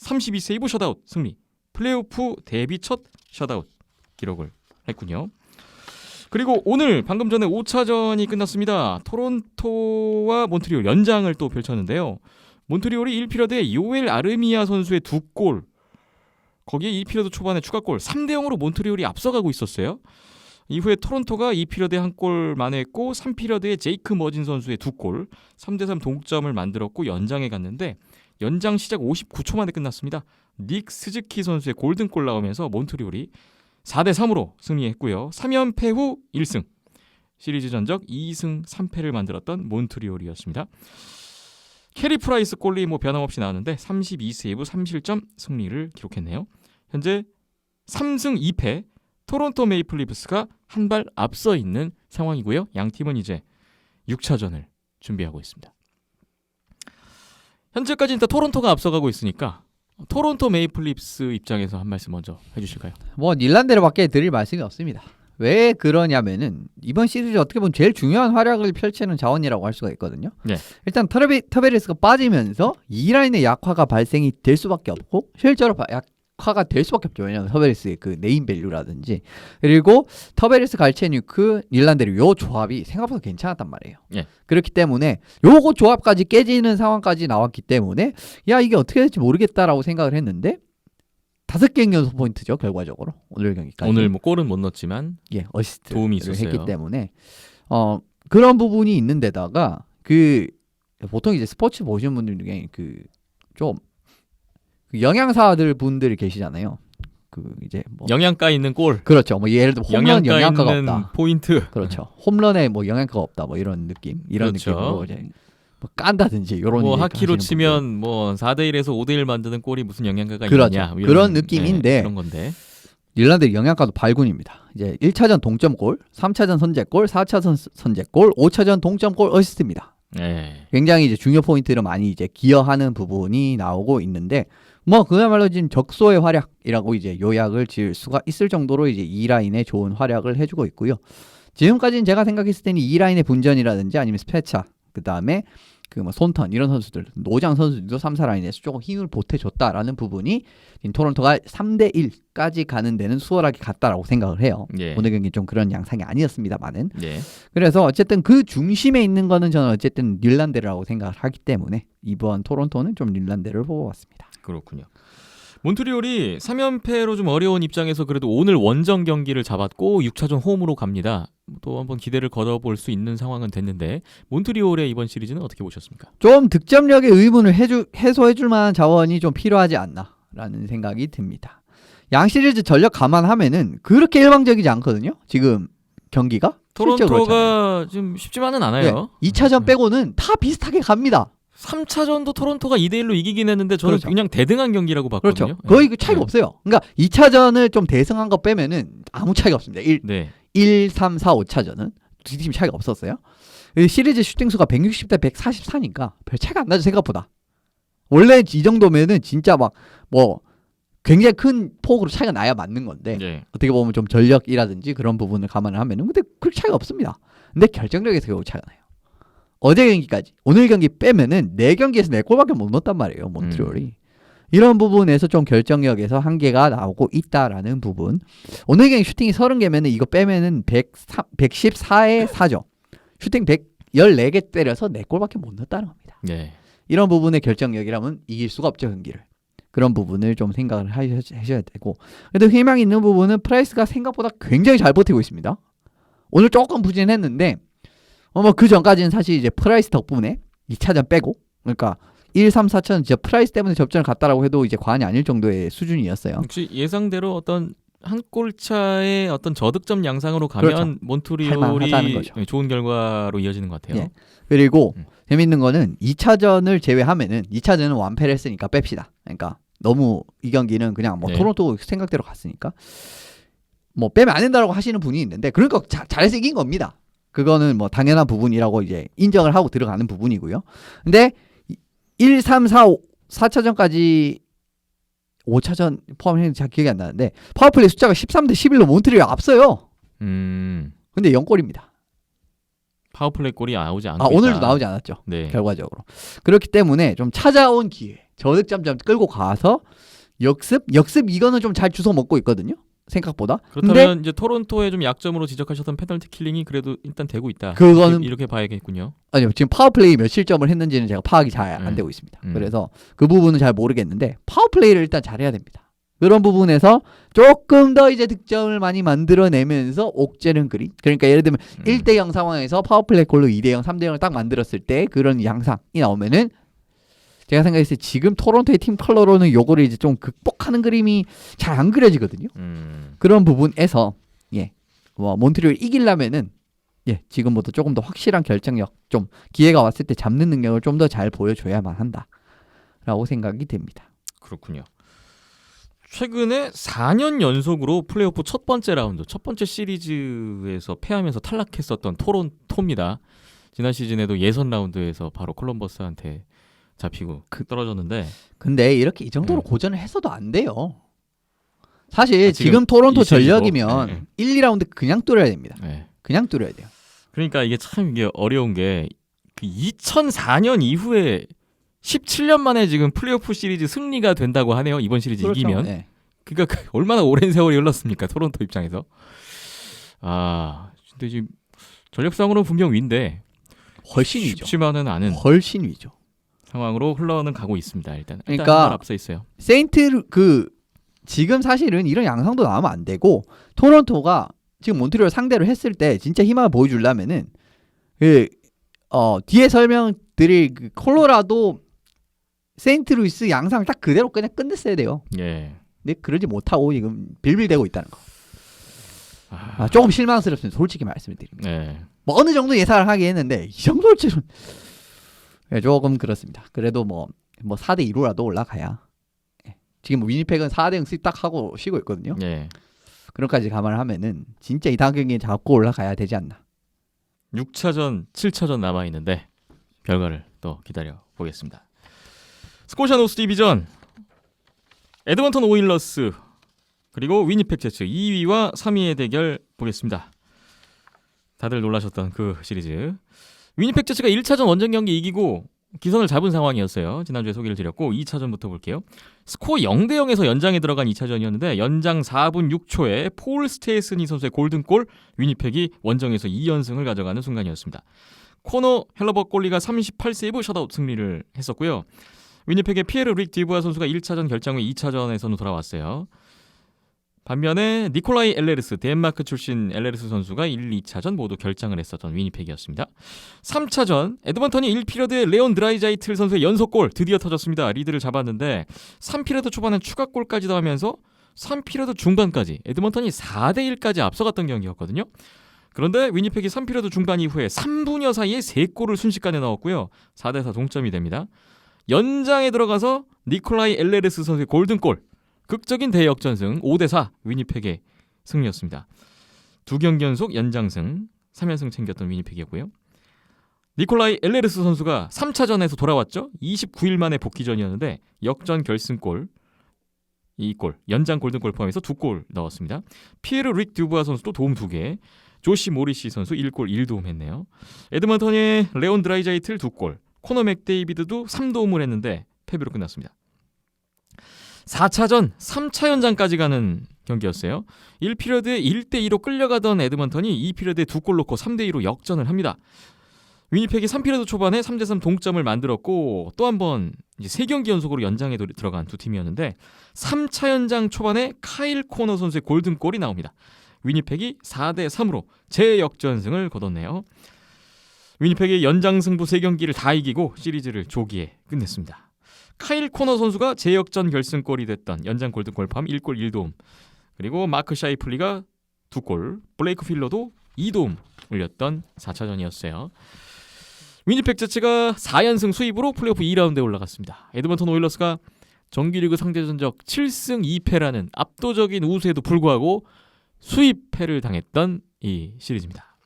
32세이브 셧아웃 승리, 플레이오프 데뷔 첫 셧아웃 기록을 했군요. 그리고 오늘 방금 전에 5차전이 끝났습니다. 토론토와 몬트리올 연장을 또 펼쳤는데요. 몬트리올이 1피리어드에 요엘 아르미아 선수의 2골, 거기에 2피리어드 초반에 추가골 3대0으로 몬트리올이 앞서가고 있었어요. 이후에 토론토가 2피리어드에 한 골 만회했고 3피리어드에 제이크 머진 선수의 2골 3대3 동점을 만들었고 연장에 갔는데 연장 시작 59초 만에 끝났습니다. 닉 스즈키 선수의 골든골 나오면서 몬트리올이 4대3으로 승리했고요. 3연패 후 1승, 시리즈 전적 2승 3패를 만들었던 몬트리올이었습니다. 캐리 프라이스 골이 변함없이 나왔는데 32세이브 3실점 승리를 기록했네요. 현재 3승 2패, 토론토 메이플 리프스가 한 발 앞서 있는 상황이고요. 양 팀은 이제 6차전을 준비하고 있습니다. 현재까지 일단 토론토가 앞서가고 있으니까 토론토 메이플 리프스 입장에서 한 말씀 먼저 해주실까요?
닐란데르밖에 드릴 말씀이 없습니다. 왜 그러냐면은 이번 시리즈 어떻게 보면 제일 중요한 활약을 펼치는 자원이라고 할 수가 있거든요.
네.
일단 터베리스가 빠지면서 이 라인의 약화가 발생이 될 수밖에 없고 실제로 약화가 될 수밖에 없죠. 왜냐하면 터베리스의 그 네임밸류라든지 그리고 터베리스 갈체뉴크 닐란데르 요 조합이 생각보다 괜찮았단 말이에요.
네.
그렇기 때문에 요거 조합까지 깨지는 상황까지 나왔기 때문에 야 이게 어떻게 될지 모르겠다라고 생각을 했는데 5개 연속 포인트죠 결과적으로 오늘 경기까지.
오늘 골은 못 넣었지만
어시스트
도움이 있었어요.
했기 때문에 그런 부분이 있는데다가 그 보통 이제 스포츠 보시는 분들 중에 좀 영양사들 분들이 계시잖아요. 이제
영양가 있는 골.
그렇죠. 예를 들어 홈런 영양가가
있는
없다.
포인트.
그렇죠. 홈런에 영양가가 없다. 이런 느낌. 이런
그렇죠.
느낌으로 이제 깐다든지 이런
하키로 치면 4대1에서 5대1 만드는 골이 무슨 영양가가
그렇죠.
있냐.
그런 느낌인데
그런 건데.
닐란데르 영양가도 발군입니다. 이제 1차전 동점골, 3차전 선제골, 4차전 선제골, 5차전 동점골 어시스트입니다.
네.
굉장히 이제 중요 포인트를 많이 이제 기여하는 부분이 나오고 있는데 그야말로 지금 적소의 활약이라고 이제 요약을 지을 수가 있을 정도로 이제 이 라인에 좋은 활약을 해주고 있고요. 지금까지는 제가 생각했을 때는 이 라인의 분전이라든지 아니면 스페차 그다음에 손턴 이런 선수들 노장 선수들도 3사 라인에서 조금 힘을 보태줬다라는 부분이 토론토가 3대1까지 가는 데는 수월하게 갔다라고 생각을 해요.
예.
오늘 경기 좀 그런 양상이 아니었습니다만은
예.
그래서 어쨌든 그 중심에 있는 거는 저는 어쨌든 닐란데르라고 생각을 하기 때문에 이번 토론토는 좀 닐란데르를 뽑아봤습니다.
그렇군요. 몬트리올이 3연패로 좀 어려운 입장에서 그래도 오늘 원정 경기를 잡았고 6차전 홈으로 갑니다. 또 한번 기대를 걸어볼 수 있는 상황은 됐는데 몬트리올의 이번 시리즈는 어떻게 보셨습니까?
좀 득점력의 의문을 해소해줄 만한 자원이 좀 필요하지 않나라는 생각이 듭니다. 양 시리즈 전력 감안하면은 그렇게 일방적이지 않거든요. 지금 경기가
토론토가 좀 쉽지만은 않아요.
네, 2차전 빼고는 다 비슷하게 갑니다.
3차전도 토론토가 2대1로 이기긴 했는데 저는
그렇죠.
그냥 대등한 경기라고 봤거든요.
그렇죠. 거의 그 차이가 없어요. 그러니까 2차전을 좀 대승한 거 빼면은 아무 차이가 없습니다. 1, 3, 4, 5차전은 두 팀 차이가 없었어요. 시리즈 슈팅수가 160대 144니까 별 차이가 안 나죠 생각보다. 원래 이 정도면은 진짜 막 뭐 굉장히 큰 폭으로 차이가 나야 맞는 건데
예.
어떻게 보면 좀 전력이라든지 그런 부분을 감안을 하면은 근데 그렇게 차이가 없습니다. 근데 결정력에서 결국 차이가 나요. 어제 경기까지 오늘 경기 빼면은 4경기에서 4골밖에 못 넣었단 말이에요. 몬트리올이. 이런 부분에서 좀 결정력에서 한계가 나오고 있다라는 부분. 오늘 경기 슈팅이 30개면은 이거 빼면은 114에 4죠. 슈팅 114개 때려서 4골밖에 못 넣었다는 겁니다.
예.
이런 부분의 결정력이라면 이길 수가 없죠, 경기를. 그런 부분을 좀 생각을 하셔야 되고. 그래도 희망이 있는 부분은 프라이스가 생각보다 굉장히 잘 버티고 있습니다. 오늘 조금 부진했는데 뭐 그 전까지는 사실 이제 프라이스 덕분에 2차전 빼고 그러니까 1, 3, 4차전 진짜 프라이스 때문에 접전을 갔다라고 해도 이제 과언이 아닐 정도의 수준이었어요.
혹시 예상대로 어떤 한 골차의 어떤 저득점 양상으로 가면
그렇죠.
몬트리올이
할만하다는 거죠.
좋은 결과로 이어지는 것 같아요.
예. 그리고 재밌는 거는 2차전을 제외하면은 2차전은 완패를 했으니까 뺍시다. 그러니까 너무 이 경기는 그냥 뭐
네.
토론토 생각대로 갔으니까 뭐 빼면 안 된다라고 하시는 분이 있는데 그러니까 잘해서 이긴 겁니다. 그거는 뭐 당연한 부분이라고 이제 인정을 하고 들어가는 부분이고요. 근데 1, 3, 4, 4차전까지 5차전 포함해서 잘 기억이 안 나는데 파워플레이 숫자가 13대 11로 몬트리올 앞서요. 근데 0골입니다.
파워플레이 골이 나오지 않고
아 오늘도
있다.
나오지 않았죠.
네.
결과적으로. 그렇기 때문에 좀 찾아온 기회 저득점 좀 끌고 가서 역습 이거는 좀 잘 주워 먹고 있거든요. 생각보다.
그렇다면 이제 토론토의 좀 약점으로 지적하셨던 페널티 킬링이 그래도 일단 되고 있다.
그거는
이렇게 봐야겠군요.
아니요 지금 파워플레이 몇 실점을 했는지는 제가 파악이 잘 안 되고 있습니다. 그래서 그 부분은 잘 모르겠는데 파워플레이를 일단 잘해야 됩니다. 그런 부분에서 조금 더 이제 득점을 많이 만들어내면서 옥죄는 그림. 그러니까 예를 들면 1대0 상황에서 파워플레이 골로 2대0, 3대0을 딱 만들었을 때 그런 양상이 나오면은 제가 생각했을 때 지금 토론토의 팀 컬러로는 요거를 이제 좀 극복하는 그림이 잘 안 그려지거든요. 그런 부분에서 뭐 몬트리올 이기려면은 지금부터 조금 더 확실한 결정력, 좀 기회가 왔을 때 잡는 능력을 좀 더 잘 보여줘야만 한다라고 생각이 됩니다.
그렇군요. 최근에 4년 연속으로 플레이오프 첫 번째 라운드, 첫 번째 시리즈에서 패하면서 탈락했었던 토론토입니다. 지난 시즌에도 예선 라운드에서 바로 콜럼버스한테 잡히고 떨어졌는데
근데 이렇게 이 정도로 고전을 했어도 안 돼요. 사실
지금
지금 토론토
이 시리즈로?
전력이면 1, 2라운드 그냥 뚫어야 됩니다.
네.
그냥 뚫어야 돼요.
그러니까 이게 참 이게 어려운 게 그 2004년 이후에 17년 만에 지금 플레이오프 시리즈 승리가 된다고 하네요. 이번 시리즈 이기면.
네.
그러니까 얼마나 오랜 세월이 흘렀습니까? 토론토 입장에서. 아, 근데 지금 전력상으로는 분명 위인데
훨씬 위죠.
쉽지만은 않은
훨씬 위죠.
상황으로 흘러는 가고 있습니다. 일단
그러니까
한발 앞서 있어요.
세인트 지금 사실은 이런 양상도 나오면 안 되고 토론토가 지금 몬트리올 상대로 했을 때 진짜 힘을 보여주려면은 뒤에 설명드릴 그 콜로라도 세인트루이스 양상 딱 그대로 그냥 끝냈어야 돼요.
예.
근데 그러지 못하고 지금 빌빌대고 있다는 거. 조금 실망스럽습니다. 솔직히 말씀을 드립니다.
네.
뭐 어느 정도 예상을 하긴 했는데 이 정도일 줄은 조금 그렇습니다. 그래도 뭐 4대 2로라도 올라가야. 지금 위니펙은 4대0 스윕 딱 하고 쉬고 있거든요.
예.
그런까지 감안을 하면은 진짜 이 다음 경기에 잡고 올라가야 되지 않나.
6차전, 7차전 남아 있는데 결과를 또 기다려 보겠습니다. 스코샤 노스 디비전 에드먼턴 오일러스 그리고 위니펙 제츠 2위와 3위의 대결 보겠습니다. 다들 놀라셨던 그 시리즈. 위니펙 제츠가 1차전 원정 경기 이기고 기선을 잡은 상황이었어요. 지난주에 소개를 드렸고 2차전부터 볼게요. 스코어 0대0에서 연장에 들어간 2차전이었는데 연장 4분 6초에 폴 스테이스니 선수의 골든골 위니펙이 원정에서 2연승을 가져가는 순간이었습니다. 코너 헬러버 골리가 38세이브 셧아웃 승리를 했었고요. 위니펙의 피에르 릭 디부아 선수가 1차전 결정 후 2차전에서는 돌아왔어요. 반면에 니콜라이 엘레르스, 덴마크 출신 엘레르스 선수가 1, 2차전 모두 결장을 했었던 위니펙이었습니다. 3차전 에드먼턴이 1피리어드에 레온 드라이자이틀 선수의 연속골 드디어 터졌습니다. 리드를 잡았는데 3피리어드 초반엔 추가골까지도 하면서 3피리어드 중반까지 에드먼턴이 4대1까지 앞서갔던 경기였거든요. 그런데 위니펙이 3피리어드 중반 이후에 3분여 사이에 3골을 순식간에 넣었고요. 4대4 동점이 됩니다. 연장에 들어가서 니콜라이 엘레르스 선수의 골든골 극적인 대역전승 5대4 위니펙의 승리였습니다. 2경기 연속 연장승 3연승 챙겼던 위니펙이었고요. 니콜라이 엘레르스 선수가 3차전에서 돌아왔죠. 29일 만에 복귀전이었는데 역전 결승골, 이 골, 연장 골든골 포함해서 2골 넣었습니다. 피에르 릭 듀부아 선수도 도움 2개, 조시 모리시 선수 1골 1도움 했네요. 에드먼턴의 레온 드라이자이틀 2골, 코너 맥데이비드도 3도움을 했는데 패배로 끝났습니다. 4차전 3차 연장까지 가는 경기였어요. 1피리어드에 1대2로 끌려가던 에드먼턴이 2피리어드에 2골 넣고 3대2로 역전을 합니다. 위니펙이 3피리어드 초반에 3대3 동점을 만들었고 또 한 번 3경기 연속으로 연장에 들어간 두 팀이었는데 3차 연장 초반에 카일 코너 선수의 골든골이 나옵니다. 위니펙이 4대3으로 재역전승을 거뒀네요. 위니펙의 연장 승부 3경기를 다 이기고 시리즈를 조기에 끝냈습니다. 카일 코너 선수가 재역전 결승골이 됐던 연장 골든골 포함 1골 1도움, 그리고 마크 샤이플리가 2골, 블레이크 필러도 2도움 올렸던 4차전이었어요. 위니펙 자체가 4연승 수입으로 플레이오프 2라운드에 올라갔습니다. 에드먼턴 오일러스가 정규리그 상대전적 7승 2패라는 압도적인 우세에도 불구하고 수입패를 당했던 이 시리즈입니다.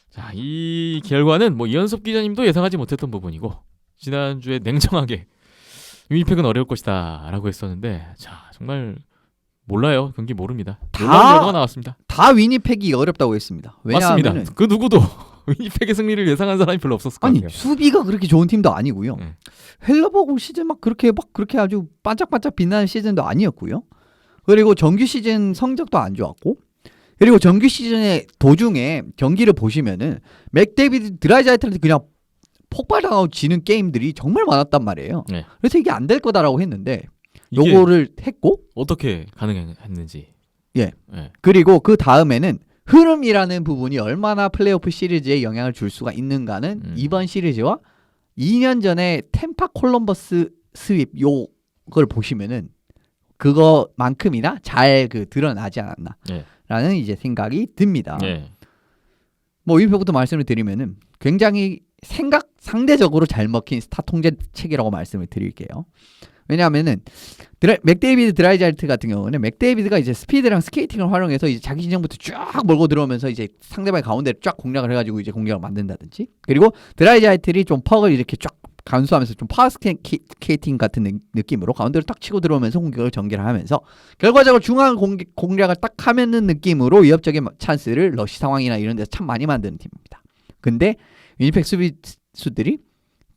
자, 이 결과는 뭐 이현섭 기자님도 예상하지 못했던 부분이고 지난주에 냉정하게 위니펙은 어려울 것이다 라고 했었는데 자, 정말 몰라요. 경기 모릅니다. 놀라운 결과가 나왔습니다.
다 위니펙이 어렵다고 했습니다. 왜냐하면
맞습니다. 그 누구도 위니펙의 승리를 예상한 사람이 별로 없었을 것
아니
같아요.
수비가 그렇게 좋은 팀도 아니고요.
네.
헬러버그 시즌 막 그렇게 아주 반짝반짝 빛나는 시즌도 아니었고요. 그리고 정규 시즌 성적도 안 좋았고, 그리고 정규 시즌의 도중에 경기를 보시면은 맥데이비드 드라이자이트한테 그냥 폭발당하고 지는 게임들이 정말 많았단 말이에요.
네.
그래서 이게 안 될 거다라고 했는데
이게
요거를 했고,
어떻게 가능했는지.
예.
네.
그리고 그 다음에는 흐름이라는 부분이 얼마나 플레이오프 시리즈에 영향을 줄 수가 있는가는 이번 시리즈와 2년 전에 템파 콜럼버스 스윕 요걸 보시면은 그거만큼이나 잘 드러나지 않았나라는
네.
이제 생각이 듭니다.
네.
뭐 위표부터 말씀을 드리면은 굉장히 상대적으로 잘 먹힌 스타 통제 체계라고 말씀을 드릴게요. 왜냐하면은 맥데이비드 드라이자이트 같은 경우는 맥데이비드가 이제 스피드랑 스케이팅을 활용해서 이제 자기 진영부터 쫙 몰고 들어오면서 이제 상대방의 가운데를 쫙 공략을 해가지고 이제 공격을 만든다든지, 그리고 드라이자이트이 좀 퍽을 이렇게 쫙 간수하면서 좀 파워 스케이팅 같은 느낌으로 가운데로 딱 치고 들어오면서 공격을 전개를 하면서 결과적으로 중앙 공략을 딱 하면은 느낌으로 위협적인 찬스를 러시 상황이나 이런 데서 참 많이 만드는 팀입니다. 근데 위니펙 수비수들이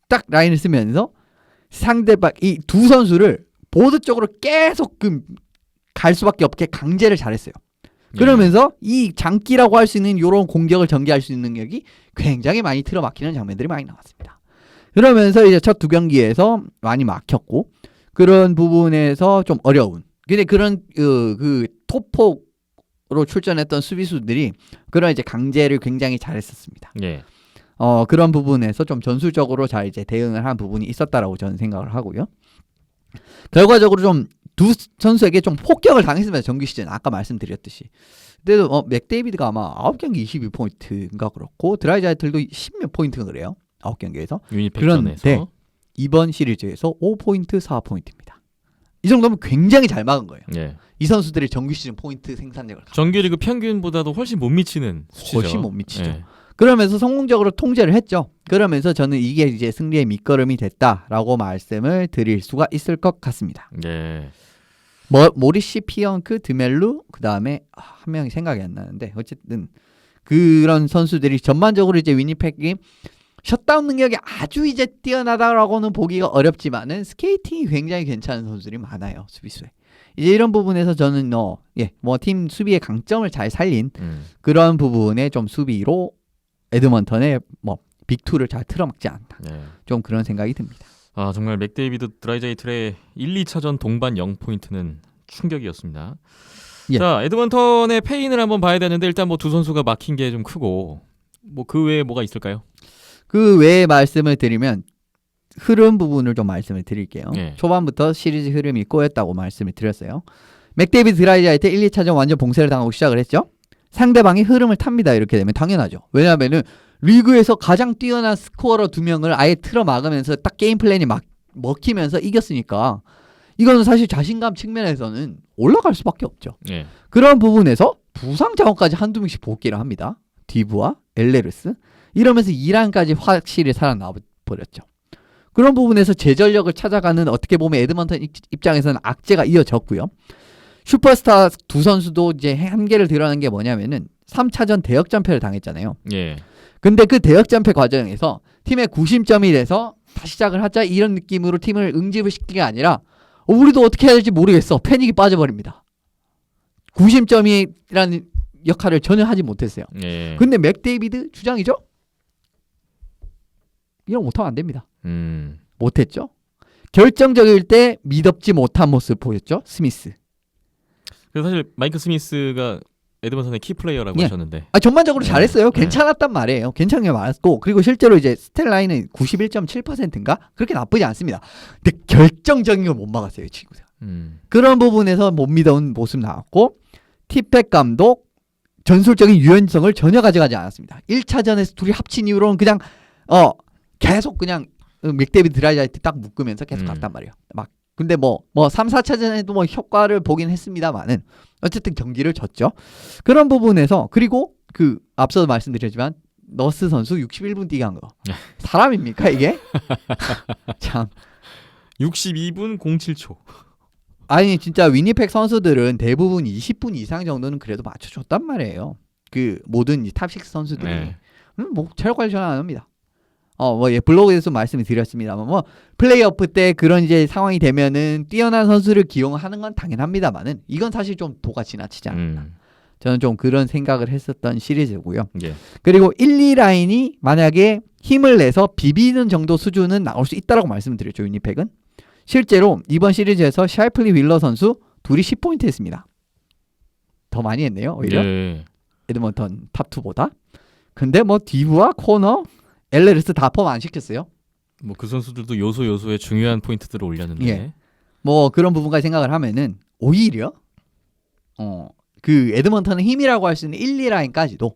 딱 라인을 쓰면서 상대방 이 두 선수를 보드 쪽으로 계속 갈 수밖에 없게 강제를 잘했어요. 그러면서 이 장기라고 할 수 있는 이런 공격을 전개할 수 있는 능력이 굉장히 많이 틀어막히는 장면들이 많이 나왔습니다. 그러면서 이제 첫 두 경기에서 많이 막혔고, 그런 부분에서 좀 어려운. 근데 그런 그 토폭으로 출전했던 수비수들이 그런 이제 강제를 굉장히 잘했었습니다.
네.
그런 부분에서 좀 전술적으로 잘 이제 대응을 한 부분이 있었다라고 저는 생각을 하고요. 결과적으로 좀 두 선수에게 좀 폭격을 당했습니다. 정규 시즌 아까 말씀드렸듯이. 그때도 맥데이비드가 아마 9경기 22포인트인가 그렇고 드라이자이틀도 10몇 포인트가 그래요. 9경기에서.
위니펙전에서.
그런데 이번 시리즈에서 5포인트, 4포인트입니다. 이 정도면 굉장히 잘 막은 거예요.
네.
이 선수들의 정규 시즌 포인트 생산력을
정규리그 평균보다도 훨씬 못 미치는 수치죠.
훨씬 못 미치죠.
네.
그러면서 성공적으로 통제를 했죠. 그러면서 저는 이게 이제 승리의 밑거름이 됐다라고 말씀을 드릴 수가 있을 것 같습니다.
네.
모리시, 피언크, 드멜루, 그 다음에 한 명이 생각이 안 나는데 어쨌든 그런 선수들이 전반적으로 이제 위니펙이 셧다운 능력이 아주 이제 뛰어나다라고는 보기가 어렵지만은 스케이팅이 굉장히 괜찮은 선수들이 많아요, 수비수에. 이제 이런 부분에서 저는 뭐 팀 수비의 강점을 잘 살린 그런 부분에 좀 수비로 에드먼턴의 뭐 빅2를 잘 틀어막지 않나.
네.
좀 그런 생각이 듭니다.
아, 정말 맥데이비드 드라이자이틀의 1, 2차전 동반 0포인트는 충격이었습니다.
예.
자, 에드먼턴의 페인을 한번 봐야 되는데 일단 뭐 두 선수가 막힌 게 좀 크고 뭐 그 외에 뭐가 있을까요?
그 외에 말씀을 드리면 흐름 부분을 좀 말씀을 드릴게요.
네.
초반부터 시리즈 흐름이 꼬였다고 말씀을 드렸어요. 맥데이비드 드라이자이트 1, 2차전 완전 봉쇄를 당하고 시작을 했죠. 상대방이 흐름을 탑니다. 이렇게 되면 당연하죠. 왜냐하면은 리그에서 가장 뛰어난 스코어러 2명을 아예 틀어 막으면서 딱 게임 플랜이 막 먹히면서 이겼으니까 이거는 사실 자신감 측면에서는 올라갈 수밖에 없죠.
네.
그런 부분에서 부상 자원까지 한두 명씩 복귀를 합니다. 디브와 엘레르스. 이러면서 2라운드까지 확실히 살아나 버렸죠. 그런 부분에서 제전력을 찾아가는 어떻게 보면 에드먼턴 입장에서는 악재가 이어졌고요. 슈퍼스타 두 선수도 이제 한계를 드러낸 게 뭐냐면은 3차전 대역전패를 당했잖아요.
예.
근데 그 대역전패 과정에서 팀의 구심점이 돼서 다시 시작을 하자 이런 느낌으로 팀을 응집을 시킨 게 아니라 우리도 어떻게 해야 될지 모르겠어. 패닉이 빠져버립니다. 구심점이라는 역할을 전혀 하지 못했어요.
예.
근데 맥데이비드 주장이죠? 이런 거 못하면 안 됩니다. 못했죠? 결정적일 때 미덥지 못한 모습 보였죠? 스미스.
그래서 사실 마이크 스미스가 에드먼턴의 키 플레이어라고
예.
하셨는데
전반적으로
네.
잘했어요.
네.
괜찮았단 말이에요. 괜찮게 말했고 그리고 실제로 이제 스탯라인은 91.7%인가? 그렇게 나쁘지 않습니다. 근데 결정적인 걸 못 막았어요, 친구들. 그런 부분에서 못 믿어온 모습 나왔고 티팩 감독 전술적인 유연성을 전혀 가져가지 않았습니다. 1차전에서 둘이 합친 이후로는 그냥 계속 그냥 맥데이비드 드라이자이트 딱 묶으면서 계속 갔단 말이에요. 막 근데 3, 4차전에도 효과를 보긴 했습니다만은 어쨌든 경기를 졌죠. 그런 부분에서 그리고 그 앞서도 말씀드렸지만 너스 선수 61분 뛰게 한 거. 사람입니까 이게? 참.
62분 07초.
아니 진짜 위니펙 선수들은 대부분 20분 이상 정도는 그래도 맞춰줬단 말이에요. 그 모든 탑6 선수들이.
네.
체력 관리 전혀 안 합니다. 블로그에서 말씀을 드렸습니다만 플레이오프 때 그런 이제 상황이 되면은 뛰어난 선수를 기용하는 건 당연합니다만은 이건 사실 좀 도가 지나치지 않나. 저는 좀 그런 생각을 했었던 시리즈고요.
예.
그리고 1, 2라인이 만약에 힘을 내서 비비는 정도 수준은 나올 수 있다라고 말씀드렸죠. 위니펙은. 실제로 이번 시리즈에서 샤이플리 윌러 선수 둘이 10포인트 했습니다. 더 많이 했네요. 오히려.
예.
에드먼턴 탑2보다. 근데 디브와 코너 엘레르스 다 포함 안 시켰어요.
그 선수들도 요소에 중요한 포인트들을 올렸는데.
예. 그런 부분까지 생각을 하면은 오히려 그 에드먼턴은 힘이라고 할 수 있는 1, 2라인까지도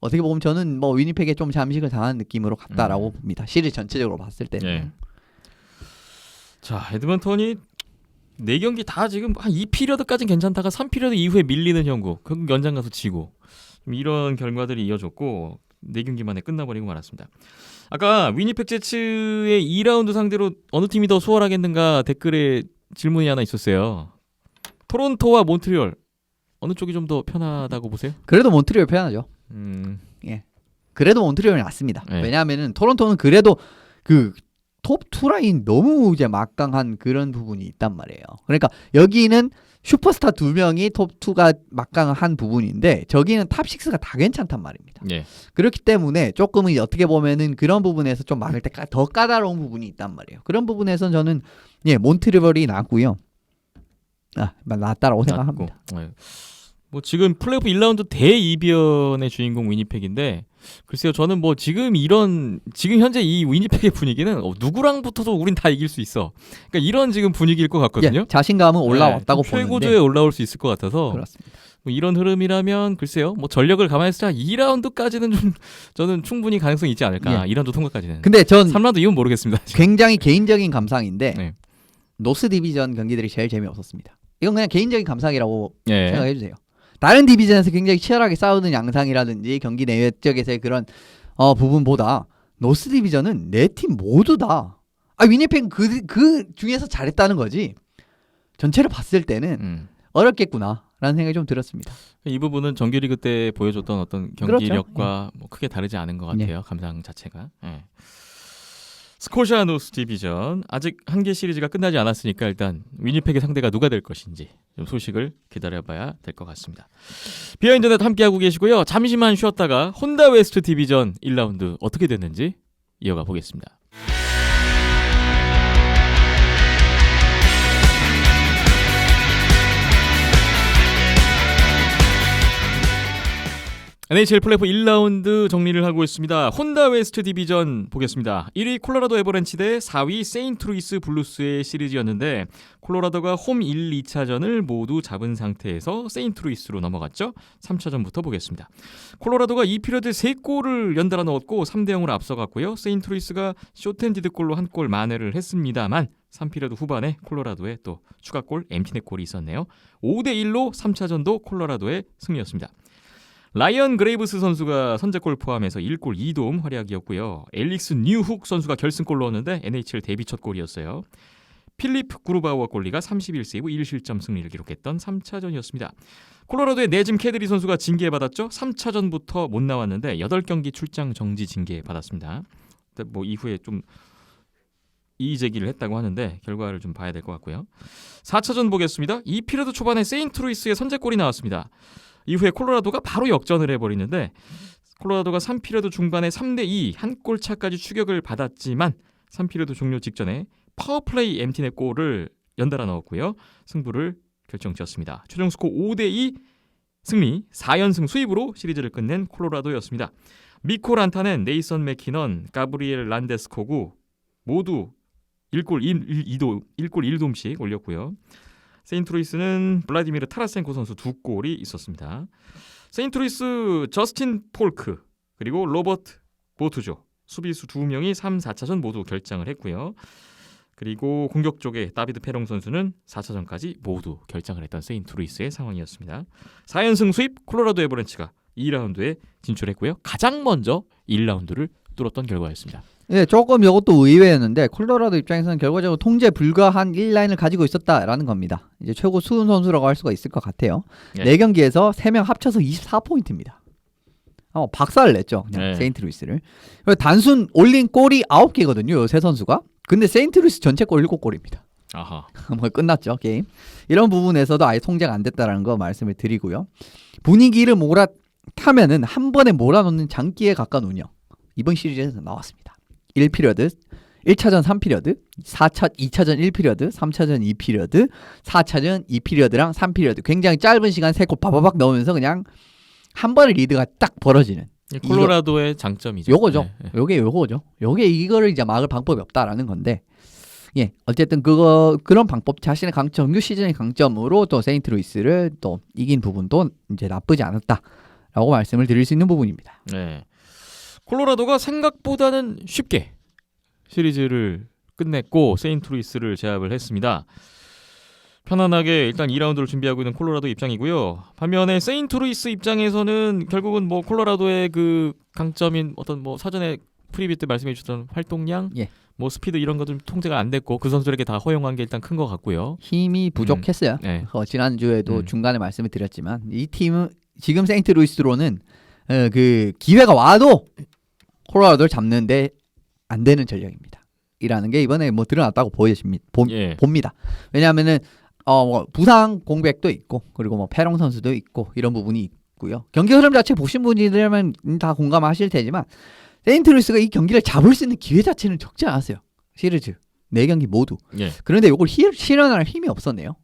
어떻게 보면 저는 위니펙에 좀 잠식을 당한 느낌으로 갔다라고 봅니다. 시리즈 전체적으로 봤을 때는.
예. 자, 에드먼턴이 4경기 다 지금 한 2피리어드까지는 괜찮다가 3피리어드 이후에 밀리는 형국. 결국 연장 가서 지고. 이런 결과들이 이어졌고 4경기 만에 끝나버리고 말았습니다. 아까 위니펙 제츠의 2라운드 상대로 어느 팀이 더 수월하겠는가 댓글에 질문이 하나 있었어요. 토론토와 몬트리올 어느 쪽이 좀 더 편하다고 보세요?
그래도 몬트리올 편하죠. 예. 그래도 몬트리올이 낫습니다.
네.
왜냐하면은 토론토는 그래도 그 톱 2라인 너무 이제 막강한 그런 부분이 있단 말이에요. 그러니까 여기는 슈퍼스타 2명이 톱 2가 막강한 부분인데 저기는 탑 6가 다 괜찮단 말입니다.
예.
그렇기 때문에 조금은 어떻게 보면은 그런 부분에서 좀 막을 때 더 까다로운 부분이 있단 말이에요. 그런 부분에서 저는 몬트리올이 낫고요. 낫다라고 생각합니다.
지금 플레이오프 1라운드 대이변의 주인공 위니펙인데 글쎄요, 저는 지금 현재 이 위니펙의 분위기는 누구랑 붙어도 우린 다 이길 수 있어. 그러니까 이런 지금 분위기일 것 같거든요.
예, 자신감은 올라왔다고 보는데
최고조에 올라올 수 있을 것 같아서
그렇습니다.
이런 흐름이라면 글쎄요, 전력을 감안했을 때 2라운드까지는 좀 저는 충분히 가능성이 있지 않을까. 2라운드 통과까지는.
근데 전
3라운드 이후는 모르겠습니다.
굉장히 개인적인 감상인데
네.
노스 디비전 경기들이 제일 재미없었습니다. 이건 그냥 개인적인 감상이라고
예.
생각해 주세요. 다른 디비전에서 굉장히 치열하게 싸우는 양상이라든지 경기 내적에서의 그런 부분보다 노스 디비전은 네 팀 모두 다 위니펙 그 중에서 잘했다는 거지. 전체를 봤을 때는 어렵겠구나라는 생각이 좀 들었습니다.
이 부분은 정규리그 때 보여줬던 어떤 경기력과 크게 다르지 않은 것 같아요. 감상 자체가. 예. 스코샤 노스 디비전 아직 한 개 시리즈가 끝나지 않았으니까 일단 위니펙의 상대가 누가 될 것인지 좀 소식을 기다려봐야 될 것 같습니다. 비하인드넷 함께하고 계시고요. 잠시만 쉬었다가 혼다 웨스트 디비전 1라운드 어떻게 됐는지 이어가 보겠습니다. NHL 플레이오프 1라운드 정리를 하고 있습니다. 혼다 웨스트 디비전 보겠습니다. 1위 콜로라도 애버랜치 대 4위 세인트루이스 블루스의 시리즈였는데 콜로라도가 홈 1, 2차전을 모두 잡은 상태에서 세인트루이스로 넘어갔죠. 3차전부터 보겠습니다. 콜로라도가 2피리어드 3골을 연달아 넣었고 3대0으로 앞서갔고요. 세인트루이스가 쇼텐디드골로 한 골 만회를 했습니다만 3피리어드 후반에 콜로라도에 또 추가골 엠티넷 골이 있었네요. 5대1로 3차전도 콜로라도의 승리였습니다. 라이언 그레이브스 선수가 선제골 포함해서 1골 2도움 활약이었고요. 앨릭스 뉴훅 선수가 결승골 넣었는데 NHL 데뷔 첫 골이었어요. 필립 구르바우어 골리가 31세이브 1실점 승리를 기록했던 3차전이었습니다. 콜로라도의 네짐 캐드리 선수가 징계받았죠. 3차전부터 못 나왔는데 8경기 출장 정지 징계받았습니다. 뭐 이후에 좀 이의 제기를 했다고 하는데 결과를 좀 봐야 될 것 같고요. 4차전 보겠습니다. 2피리어드 초반에 세인트루이스의 선제골이 나왔습니다. 이후에 콜로라도가 바로 역전을 해버리는데 콜로라도가 3피리어드 중반에 3대2 한 골 차까지 추격을 받았지만 3피리어드 종료 직전에 파워플레이 엠티넷 골을 연달아 넣었고요. 승부를 결정지었습니다. 최종 스코어 5대2 승리 4연승 수입으로 시리즈를 끝낸 콜로라도였습니다. 미코 란타넨, 네이선 맥키넌, 가브리엘 란데스코구 모두 1골 1도움씩 올렸고요. 세인트루이스는 블라디미르 타라센코 선수 2골이 있었습니다. 세인트루이스 저스틴 폴크 그리고 로버트 보투조 수비수 2명이 3, 4차전 모두 결장을 했고요. 그리고 공격 쪽에 다비드 페롱 선수는 4차전까지 모두 결장을 했던 세인트루이스의 상황이었습니다. 4연승 수입 콜로라도 애버랜치가 2라운드에 진출했고요. 가장 먼저 1라운드를 뚫었던 결과였습니다.
예, 조금 이것도 의외였는데 콜로라도 입장에서는 결과적으로 통제 불가한 1라인을 가지고 있었다라는 겁니다. 이제 최고 수훈 선수라고 할 수가 있을 것 같아요.
네.
4경기에서 3명 합쳐서 24포인트입니다. 박살을 냈죠. 그냥
네.
세인트루이스를. 단순 올린 골이 9개거든요. 이 세 선수가. 근데 세인트루이스 전체 골 7골입니다.
아하.
뭐 끝났죠, 게임. 이런 부분에서도 아예 통제가 안 됐다라는 거 말씀을 드리고요. 분위기를 몰아타면은 한 번에 몰아넣는 장기에 가까운 운영. 이번 시리즈에서 나왔습니다. 1피리어드, 1차전 3피리어드, 2차전 1피리어드, 3차전 2피리어드, 4차전 2피리어드랑 3피리어드. 굉장히 짧은 시간 3골 바바박 넣으면서 그냥 한 번에 리드가 딱 벌어지는.
콜로라도의 장점이죠.
요거죠.
네.
요게 요거죠. 요게 이거를 이제 막을 방법이 없다라는 건데. 예, 어쨌든 그런 방법 자신의 강점, 정규 시즌의 강점으로 또 세인트루이스를 또 이긴 부분도 이제 나쁘지 않았다라고 말씀을 드릴 수 있는 부분입니다.
네. 콜로라도가 생각보다는 쉽게 시리즈를 끝냈고 세인트루이스를 제압을 했습니다. 편안하게 일단 2라운드를 준비하고 있는 콜로라도 입장이고요. 반면에 세인트루이스 입장에서는 결국은 뭐 콜로라도의 그 강점인 어떤 뭐 사전에 프리뷰 때 말씀해 주셨던 활동량,
예.
뭐 스피드 이런 것들 통제가 안 됐고 그 선수들에게 다 허용한 게 일단 큰 것 같고요.
힘이 부족했어요.
네.
지난주에도 중간에 말씀을 드렸지만 이 팀은 지금 세인트루이스로는 그 기회가 와도 콜로라도를 잡는데 안 되는 전력입니다. 이라는 게 이번에 뭐 드러났다고 봅니다. 왜냐하면은 뭐 부상 공백도 있고 그리고 뭐 페롱 선수도 있고 이런 부분이 있고요. 경기 흐름 자체 보신 분이라면 다 공감하실 테지만 세인트루이스가 이 경기를 잡을 수 있는 기회 자체는 적지 않았어요. 시리즈 4경기 모두.
예.
그런데 이걸 실현할 힘이 없었네요.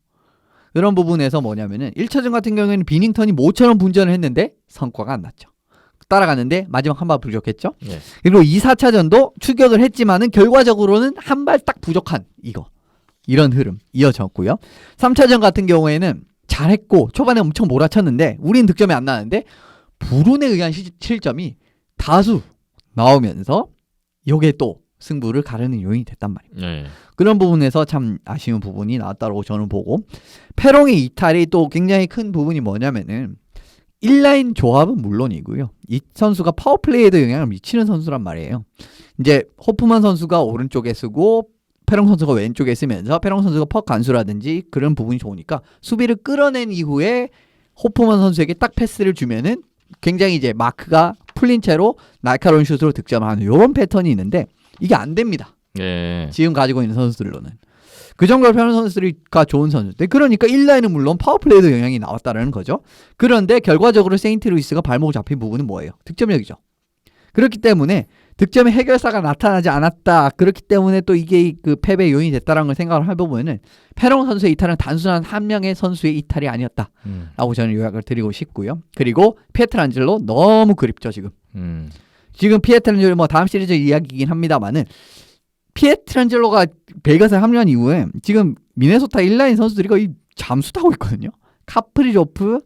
그런 부분에서 뭐냐면은 1차전 같은 경우에는 비닝턴이 모처럼 분전을 했는데 성과가 안 났죠. 따라가는데 마지막 한 발 부족했죠.
예.
그리고 2, 4차전도 추격을 했지만은 결과적으로는 한 발 딱 부족한 이런 흐름 이어졌고요. 3차전 같은 경우에는 잘했고 초반에 엄청 몰아쳤는데 우린 득점이 안 나는데 불운에 의한 실점이 다수 나오면서 이게 또 승부를 가르는 요인이 됐단 말입니다.
예.
그런 부분에서 참 아쉬운 부분이 나왔다고 저는 보고 페롱의 이탈이 또 굉장히 큰 부분이 뭐냐면은 1라인 조합은 물론이고요. 이 선수가 파워플레이에도 영향을 미치는 선수란 말이에요. 이제 호프만 선수가 오른쪽에 쓰고 페롱 선수가 왼쪽에 쓰면서 페롱 선수가 퍽 간수라든지 그런 부분이 좋으니까 수비를 끌어낸 이후에 호프만 선수에게 딱 패스를 주면은 굉장히 이제 마크가 풀린 채로 날카로운 슛으로 득점하는 이런 패턴이 있는데 이게 안 됩니다.
예.
지금 가지고 있는 선수들로는. 그 정도로 편한 선수가 좋은 선수들. 그러니까 1라인은 물론 파워플레이도 영향이 나왔다는 거죠. 그런데 결과적으로 세인트루이스가 발목 잡힌 부분은 뭐예요? 득점력이죠. 그렇기 때문에 득점의 해결사가 나타나지 않았다. 그렇기 때문에 또 이게 그 패배 요인이 됐다는 걸 생각을 해보면은 페롱 선수의 이탈은 단순한 한 명의 선수의 이탈이 아니었다라고 저는 요약을 드리고 싶고요. 그리고 피에트란젤로 너무 그립죠 지금. 지금 피에트란젤로 뭐 다음 시리즈 이야기이긴 합니다만은 피에트란젤로가 베가스에 합류한 이후에 지금 미네소타 1라인 선수들이 거의 잠수타고 있거든요. 카프리조프,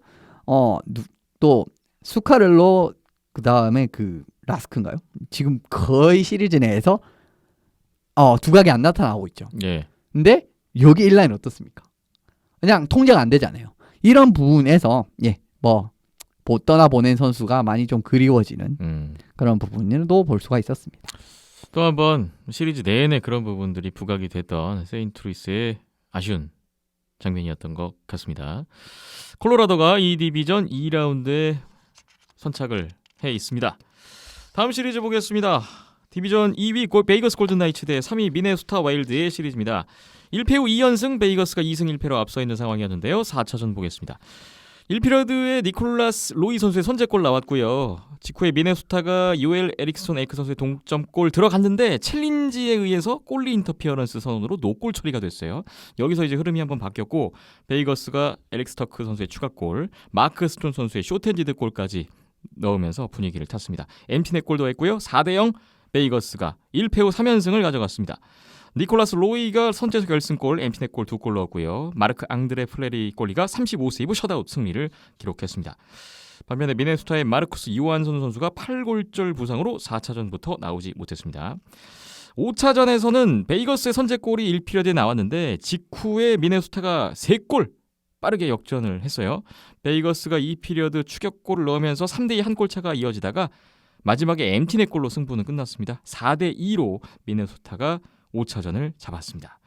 또 수카렐로, 그 다음에 그 라스크인가요? 지금 거의 시리즈 내에서 두각이 안 나타나고 있죠.
예.
근데 여기 1라인 어떻습니까? 그냥 통제가 안 되잖아요. 이런 부분에서 뭐 떠나보낸 선수가 많이 좀 그리워지는 그런 부분도 볼 수가 있었습니다.
또 한번 시리즈 내내 그런 부분들이 부각이 됐던 세인트루이스의 아쉬운 장면이었던 것 같습니다. 콜로라도가 이 디비전 2라운드에 선착을 해 있습니다. 다음 시리즈 보겠습니다. 디비전 2위 베이거스 골든나이츠 대 3위 미네소타 와일드의 시리즈입니다. 1패 후 2연승, 베이거스가 2승 1패로 앞서 있는 상황이었는데요. 4차전 보겠습니다. 1피리어드에 니콜라스 로이 선수의 선제골 나왔고요. 직후에 미네소타가 요엘 에릭슨 에이크 선수의 동점골 들어갔는데 챌린지에 의해서 골리 인터피어런스 선언으로 노골 처리가 됐어요. 여기서 이제 흐름이 한번 바뀌었고 베이거스가 에릭 스터크 선수의 추가골, 마크 스톤 선수의 쇼텐지드 골까지 넣으면서 분위기를 탔습니다. 엠티넷 골도 했고요. 4대0 베이거스가 1패 후 3연승을 가져갔습니다. 니콜라스 로이가 선제적 결승골, 엠티넷 골 2골 넣었고요. 마르크 앙드레 플레리 골리가 35세이브 셧아웃 승리를 기록했습니다. 반면에 미네소타의 마르쿠스 요한슨 선수가 8골절 부상으로 4차전부터 나오지 못했습니다. 5차전에서는 베이거스의 선제골이 1피리어드에 나왔는데 직후에 미네소타가 3골 빠르게 역전을 했어요. 베이거스가 2피리어드 추격골을 넣으면서 3대2 한 골차가 이어지다가 마지막에 엠티넷 골로 승부는 끝났습니다. 4대2로 미네소타가 5차전을 잡았습니다.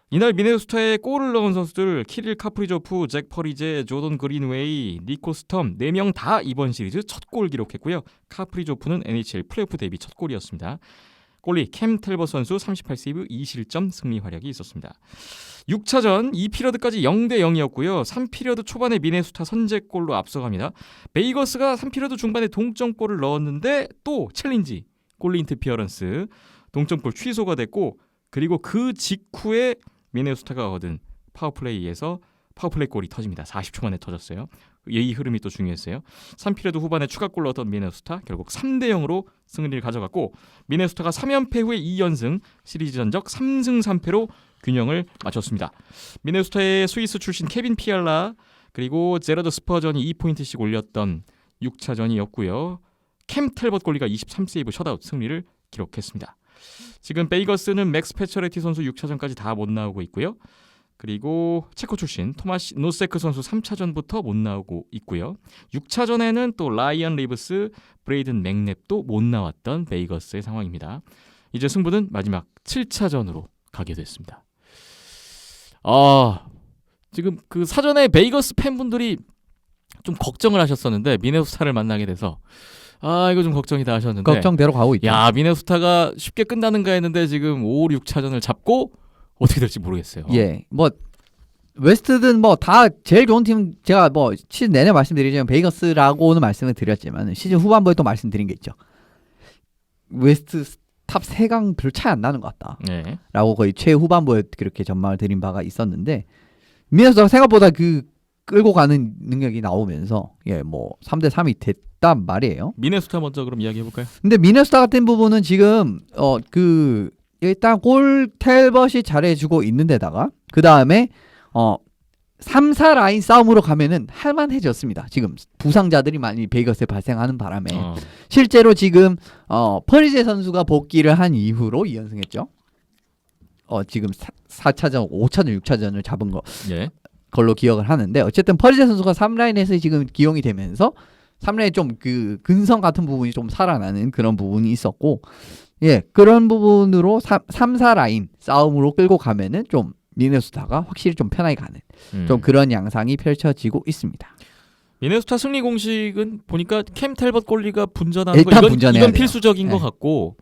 이날 미네소타에 골을 넣은 선수들 키릴 카프리조프, 잭 퍼리제, 조던 그린웨이, 니코 스텀 4명 다 이번 시리즈 첫 골 기록했고요. 카프리조프는 NHL 플레이오프 데뷔 첫 골이었습니다. 골리 캠 텔버 선수 38세이브 2실점 승리 활약이 있었습니다. 6차전 2피리어드까지 0대0이었고요. 3피리어드 초반에 미네소타 선제골로 앞서갑니다. 베이거스가 3피리어드 중반에 동점골을 넣었는데 또 챌린지, 골리 인터피어런스 동점골 취소가 됐고 그리고 그 직후에 미네소타가 얻은 파워플레이에서 파워플레이 골이 터집니다. 40초 만에 터졌어요. 이 흐름이 또 중요했어요. 3피리어드 후반에 추가골 넣었던 미네소타 결국 3대0으로 승리를 가져갔고 미네소타가 3연패 후에 2연승 시리즈 전적 3승 3패로 균형을 맞췄습니다. 미네소타의 스위스 출신 케빈 피알라 그리고 제러드 스퍼전이 2포인트씩 올렸던 6차전이었고요. 캠 텔벗 골리가 23세이브 셧아웃 승리를 기록했습니다. 지금 베이거스는 맥스 패처레티 선수 6차전까지 다 못 나오고 있고요. 그리고 체코 출신 토마시 노세크 선수 3차전부터 못 나오고 있고요. 6차전에는 또 라이언 리브스, 브레이든 맥랩도 못 나왔던 베이거스의 상황입니다. 이제 승부는 마지막 7차전으로 가게 됐습니다. 지금 그 사전에 베이거스 팬분들이 좀 걱정을 하셨었는데 미네소타를 만나게 돼서 이거 좀 걱정이다 하셨는데
걱정대로 가고 있죠.
야 미네소타가 쉽게 끝나는가 했는데 지금 5, 6차전을 잡고 어떻게 될지 모르겠어요.
예, 뭐 웨스트든 뭐 다 제일 좋은 팀 제가 뭐 시즌 내내 말씀드리지만 베이거스라고는 말씀을 드렸지만 시즌 후반부에 또 말씀드린 게 있죠. 웨스트 탑 3강 별 차이 안 나는 것 같다.
네.
라고 거의 최후반부에 그렇게 전망을 드린 바가 있었는데 미네소타가 생각보다 그 끌고 가는 능력이 나오면서 뭐 3대3이 됐단 말이에요.
미네소타 먼저 그럼 이야기해 볼까요?
근데 미네소타 같은 부분은 지금 일단 골 텔벗이 잘해주고 있는데다가 그 다음에 3, 4 라인 싸움으로 가면은 할만해졌습니다. 지금 부상자들이 많이 베이거스에 발생하는 바람에 실제로 지금 퍼리제 선수가 복귀를 한 이후로 2연승했죠. 지금 4차전, 5차전, 6차전을 잡은 걸로 기억을 하는데 어쨌든 퍼리제 선수가 3라인에서 지금 기용이 되면서 3라인 좀 그 근성 같은 부분이 좀 살아나는 그런 부분이 있었고 그런 부분으로 3, 4라인 싸움으로 끌고 가면은 좀 미네소타가 확실히 좀 편하게 가는 좀 그런 양상이 펼쳐지고 있습니다.
미네소타 승리 공식은 보니까 캠 텔벗 골리가 분전하는
일단
거
분전해야
이건
돼요.
필수적인 것 같고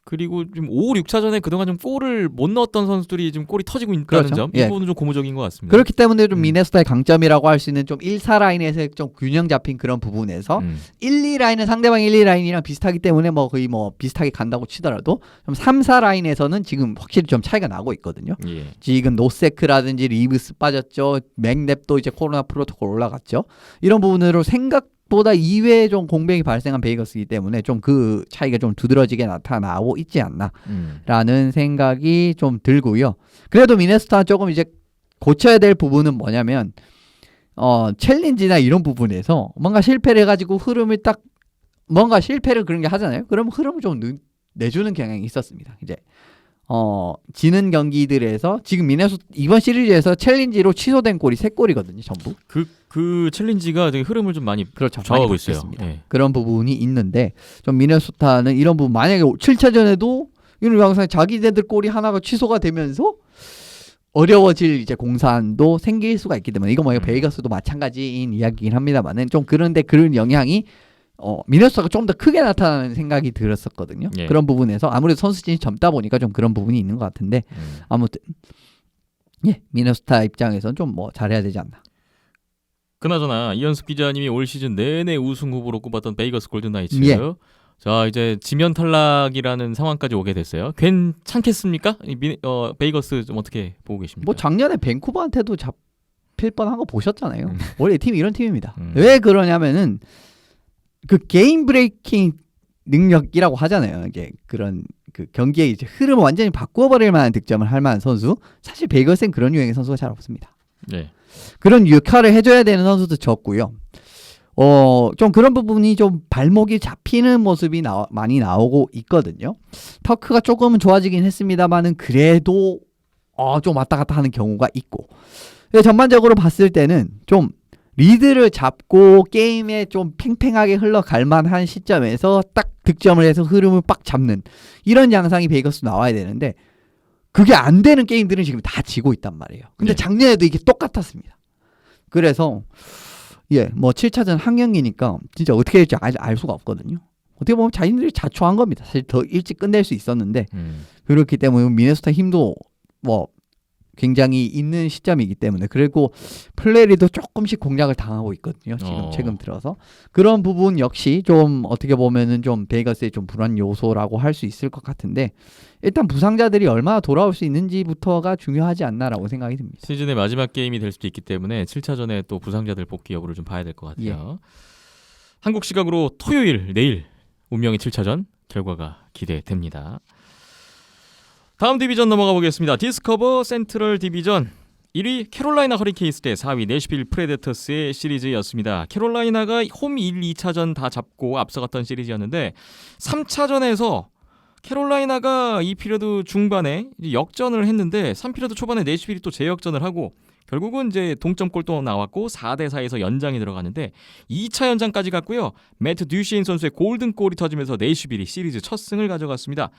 그리고 좀 5, 6차전에 그동안 좀 골을 못 넣었던 선수들이 좀 골이 터지고 있다는
그렇죠.
점, 이 부분은 좀 고무적인 것 같습니다.
그렇기 때문에 좀 미네소타의 강점이라고 할 수 있는 좀 1, 4라인에서 좀 균형 잡힌 그런 부분에서 1, 2라인은 상대방 1, 2라인이랑 비슷하기 때문에 뭐 거의 뭐 비슷하게 간다고 치더라도 좀 3, 4라인에서는 지금 확실히 좀 차이가 나고 있거든요. 지금 노세크라든지 리브스 빠졌죠. 맥랩도 이제 코로나 프로토콜 올라갔죠. 이런 부분으로 생각보다 이외에 좀 공백이 발생한 베이거스이기 때문에 좀 그 차이가 좀 두드러지게 나타나고 있지 않나라는 생각이 좀 들고요. 그래도 미네소타 조금 이제 고쳐야 될 부분은 뭐냐면 챌린지나 이런 부분에서 뭔가 실패를 해가지고 흐름을 딱 뭔가 실패를 그런 게 하잖아요. 그럼 흐름을 좀 내주는 경향이 있었습니다. 이제 지는 경기들에서 지금 미네소타 이번 시리즈에서 챌린지로 취소된 골이 3골이거든요, 전부.
그 챌린지가 되게 흐름을 좀 많이
그렇죠.
좌우하고
많이
있어요.
바뀌었습니다.
예.
그런 부분이 있는데 좀 미네소타는 이런 부분 만약에 7차전에도 이런 영상에 자기네들 골이 하나가 취소가 되면서 어려워질 이제 공산도 생길 수가 있기 때문에 이거 뭐 베이거스도 마찬가지인 이야기긴 합니다만은 좀 그런데 그런 영향이 미네소타가 좀 더 크게 나타나는 생각이 들었었거든요.
예.
그런 부분에서 아무래도 선수진이 젊다 보니까 좀 그런 부분이 있는 것 같은데 아무튼 예 미네소타 입장에서는 좀 뭐 잘해야 되지 않나.
그나저나 이현숙 기자님이 올 시즌 내내 우승 후보로 꼽았던 베이거스 골든 나이츠.
예.
자 이제 지면 탈락이라는 상황까지 오게 됐어요. 괜찮겠습니까? 베이거스 좀 어떻게 보고 계십니까?
뭐 작년에 밴쿠버한테도 잡힐 뻔한 거 보셨잖아요. 원래 이 팀이 이런 팀입니다.
음.
왜 그러냐면은 그 게임 브레이킹 능력이라고 하잖아요. 이게 그런 그 경기의 이제 흐름을 완전히 바꿔버릴 만한 득점을 할 만한 선수. 사실 베이거스는 그런 유형의 선수가 잘 없습니다.
네.
그런 역할을 해줘야 되는 선수도 적고요. 좀 그런 부분이 좀 발목이 잡히는 모습이 많이 나오고 있거든요. 터크가 조금은 좋아지긴 했습니다만은 그래도 좀 왔다 갔다 하는 경우가 있고. 전반적으로 봤을 때는 좀 리드를 잡고 게임에 좀 팽팽하게 흘러갈 만한 시점에서 딱 득점을 해서 흐름을 빡 잡는 이런 양상이 베이거스 나와야 되는데 그게 안 되는 게임들은 지금 다 지고 있단 말이에요. 근데
네.
작년에도 이게 똑같았습니다. 그래서 뭐 7차전 한 경기니까 진짜 어떻게 될지 알 수가 없거든요. 어떻게 보면 자신들이 자초한 겁니다. 사실 더 일찍 끝낼 수 있었는데 그렇기 때문에 미네소타 힘도 뭐 굉장히 있는 시점이기 때문에 그리고 플레리도 조금씩 공략을 당하고 있거든요. 지금 최근 들어서 그런 부분 역시 좀 어떻게 보면은 좀 베이거스의 좀 불안 요소라고 할 수 있을 것 같은데 일단 부상자들이 얼마나 돌아올 수 있는지부터가 중요하지 않나라고 생각이 듭니다.
시즌의 마지막 게임이 될 수도 있기 때문에 7차전에 또 부상자들 복귀 여부를 좀 봐야 될 것 같아요.
예.
한국 시각으로 토요일 내일 운명의 7차전 결과가 기대됩니다. 다음 디비전 넘어가 보겠습니다. 디스커버 센트럴 디비전 1위 캐롤라이나 허리케인스 대 4위 내슈빌 프레데터스의 시리즈였습니다. 캐롤라이나가 홈 1, 2차전 다 잡고 앞서갔던 시리즈였는데 3차전에서 캐롤라이나가 2피리어드 중반에 역전을 했는데 3피리어드 초반에 내슈빌이 또 재역전을 하고 결국은 이제 동점골도 나왔고 4대4에서 연장이 들어가는데 2차 연장까지 갔고요. 매트 듀시인 선수의 골든골이 터지면서 내슈빌이 시리즈 첫 승을 가져갔습니다.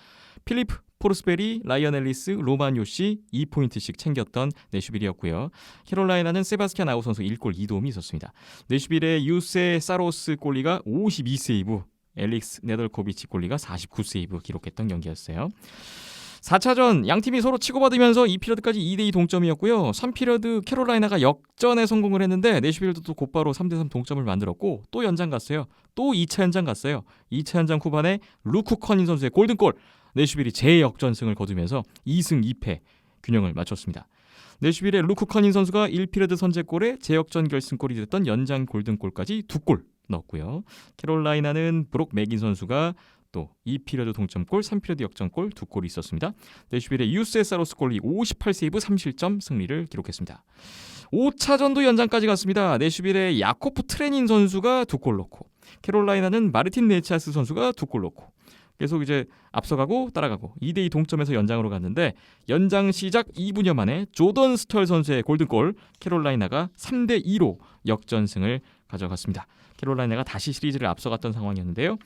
필리프 포르스베리, 라이언 앨리스, 로만 요시 2포인트씩 챙겼던 내슈빌이었고요. 캐롤라이나는 세바스티안 아우 선수 1골 2도움이 있었습니다. 내슈빌의 유세 사로스 골리가 52세이브, 엘릭스 네덜코비치 골리가 49세이브 기록했던 경기였어요. 4차전 양팀이 서로 치고받으면서 2피리어드까지 2대2 동점이었고요. 3피리어드 캐롤라이나가 역전에 성공을 했는데 내슈빌도 또 곧바로 3대3 동점을 만들었고 또 연장 갔어요. 또 2차 연장 갔어요. 2차 연장 후반에 루크 커닌 선수의 골든골, 내슈빌이 재역전승을 거두면서 2승 2패 균형을 맞췄습니다. 내슈빌의 루크 커닌 선수가 1피리어드 선제골에 재역전 결승골이 됐던 연장 골든골까지 2골 넣었고요. 캐롤라이나는 브록 맥인 선수가 또 2피리어드 동점골, 3피리어드 역전골 2골이 있었습니다. 내슈빌의 유세 사로스 골이 58세이브 3실점 승리를 기록했습니다. 5차전도 연장까지 갔습니다. 내슈빌의 야코프 트레닌 선수가 2골 넣고 캐롤라이나는 마르틴 네차스 선수가 2골 넣고 계속 이제 앞서가고 따라가고 2대2 동점에서 연장으로 갔는데 연장 시작 2분여 만에 조던 스털 선수의 골든골, 캐롤라이나가 3대2로 역전승을 가져갔습니다. 캐롤라이나가 다시 시리즈를 앞서갔던 상황이었는데요.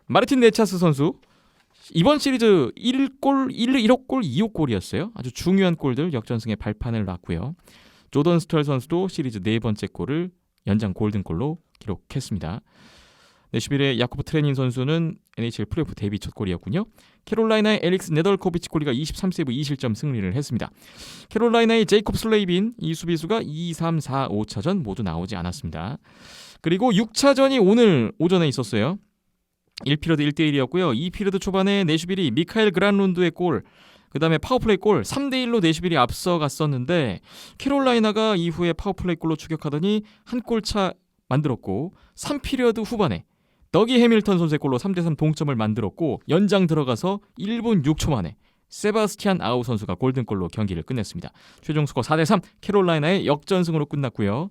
마르틴 네차스 선수 이번 시리즈 1골, 1호 골, 2호 골이었어요. 아주 중요한 골들 역전승의 발판을 놨고요. 조던 스털 선수도 시리즈 네 번째 골을 연장 골든골로 기록했습니다. 내슈빌의 야코프 트레닌 선수는 NHL 플레이오프 데뷔 첫 골이었군요. 캐롤라이나의 엘릭스 네덜코비치 골리가 23세이브 2실점 승리를 했습니다. 캐롤라이나의 제이콥 슬레이빈 이 수비수가 2, 3, 4, 5차전 모두 나오지 않았습니다. 그리고 6차전이 오늘 오전에 있었어요. 1피리어드 1대1이었고요. 2피리어드 초반에 내슈빌이 미카엘 그란룬드의 골, 그 다음에 파워플레이 골 3대1로 내슈빌이 앞서갔었는데 캐롤라이나가 이후에 파워플레이 골로 추격하더니 한 골차 만들었고 3피리어드 후반에 더기 해밀턴 선수의 골로 3대3 동점을 만들었고 연장 들어가서 1분 6초 만에 세바스티안 아우 선수가 골든골로 경기를 끝냈습니다. 최종 스코어 4대3 캐롤라이나의 역전승으로 끝났고요.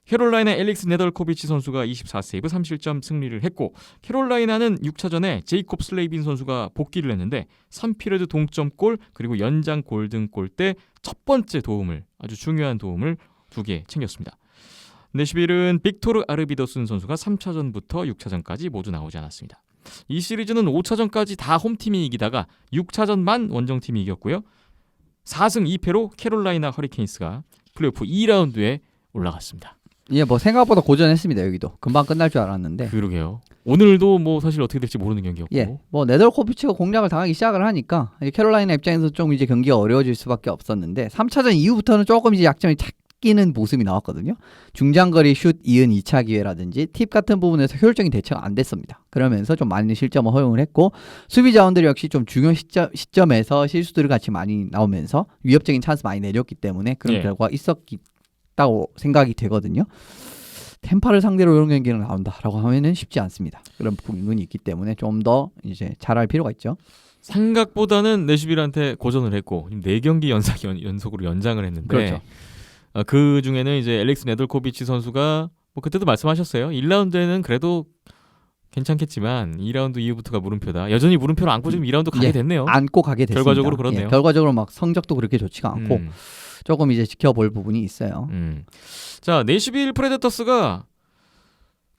캐롤라이나 엘릭스 네덜코비치 선수가 24세이브 3실점 승리를 했고 캐롤라이나는 6차전에 제이콥 슬레이빈 선수가 복귀를 했는데 3피리어드 동점골 그리고 연장 골든골 때 첫 번째 도움을 아주 중요한 도움을 2개 챙겼습니다. 내슈빌은 빅토르 아르비더슨 선수가 3차전부터 6차전까지 모두 나오지 않았습니다. 이 시리즈는 5차전까지 다 홈팀이 이기다가 6차전만 원정팀이 이겼고요. 4승 2패로 캐롤라이나 허리케인스가 플레이오프 2라운드에 올라갔습니다.
예, 뭐 생각보다 고전했습니다. 여기도 금방 끝날 줄 알았는데.
그러게요. 오늘도 뭐 사실 어떻게 될지 모르는 경기였고.
예, 뭐 네덜코비치가 공략을 당하기 시작을 하니까 이제 캐롤라이나 입장에서 좀 이제 경기가 어려워질 수밖에 없었는데 3차전 이후부터는 조금 이제 약점이 끼는 모습이 나왔거든요. 중장거리 슛 이은 2차 기회라든지 팁 같은 부분에서 효율적인 대처가 안 됐습니다. 그러면서 좀 많은 실점을 허용을 했고 수비 자원들이 역시 좀 중요한 시점에서 실수들이 같이 많이 나오면서 위협적인 찬스 많이 내줬기 때문에 그런
예.
결과가 있었다고 생각이 되거든요. 템파를 상대로 이런 경기가 나온다라고 하면은 쉽지 않습니다. 그런 부분이 있기 때문에 좀 더 이제 잘할 필요가 있죠.
생각보다는 내슈빌한테 고전을 했고 4경기 연속으로 연장을 했는데
그렇죠.
그 중에는 이제 엘릭스 네덜코비치 선수가 뭐 그때도 말씀하셨어요. 1라운드에는 그래도 괜찮겠지만 2라운드 이후부터가 물음표다. 여전히 물음표를 안고 지금 2라운드 가게
예,
됐네요.
안고 가게 됐습니다.
결과적으로 그렇네요.
예, 결과적으로 막 성적도 그렇게 좋지가 않고 조금 이제 지켜볼 부분이 있어요.
자, 내슈빌 프레데터스가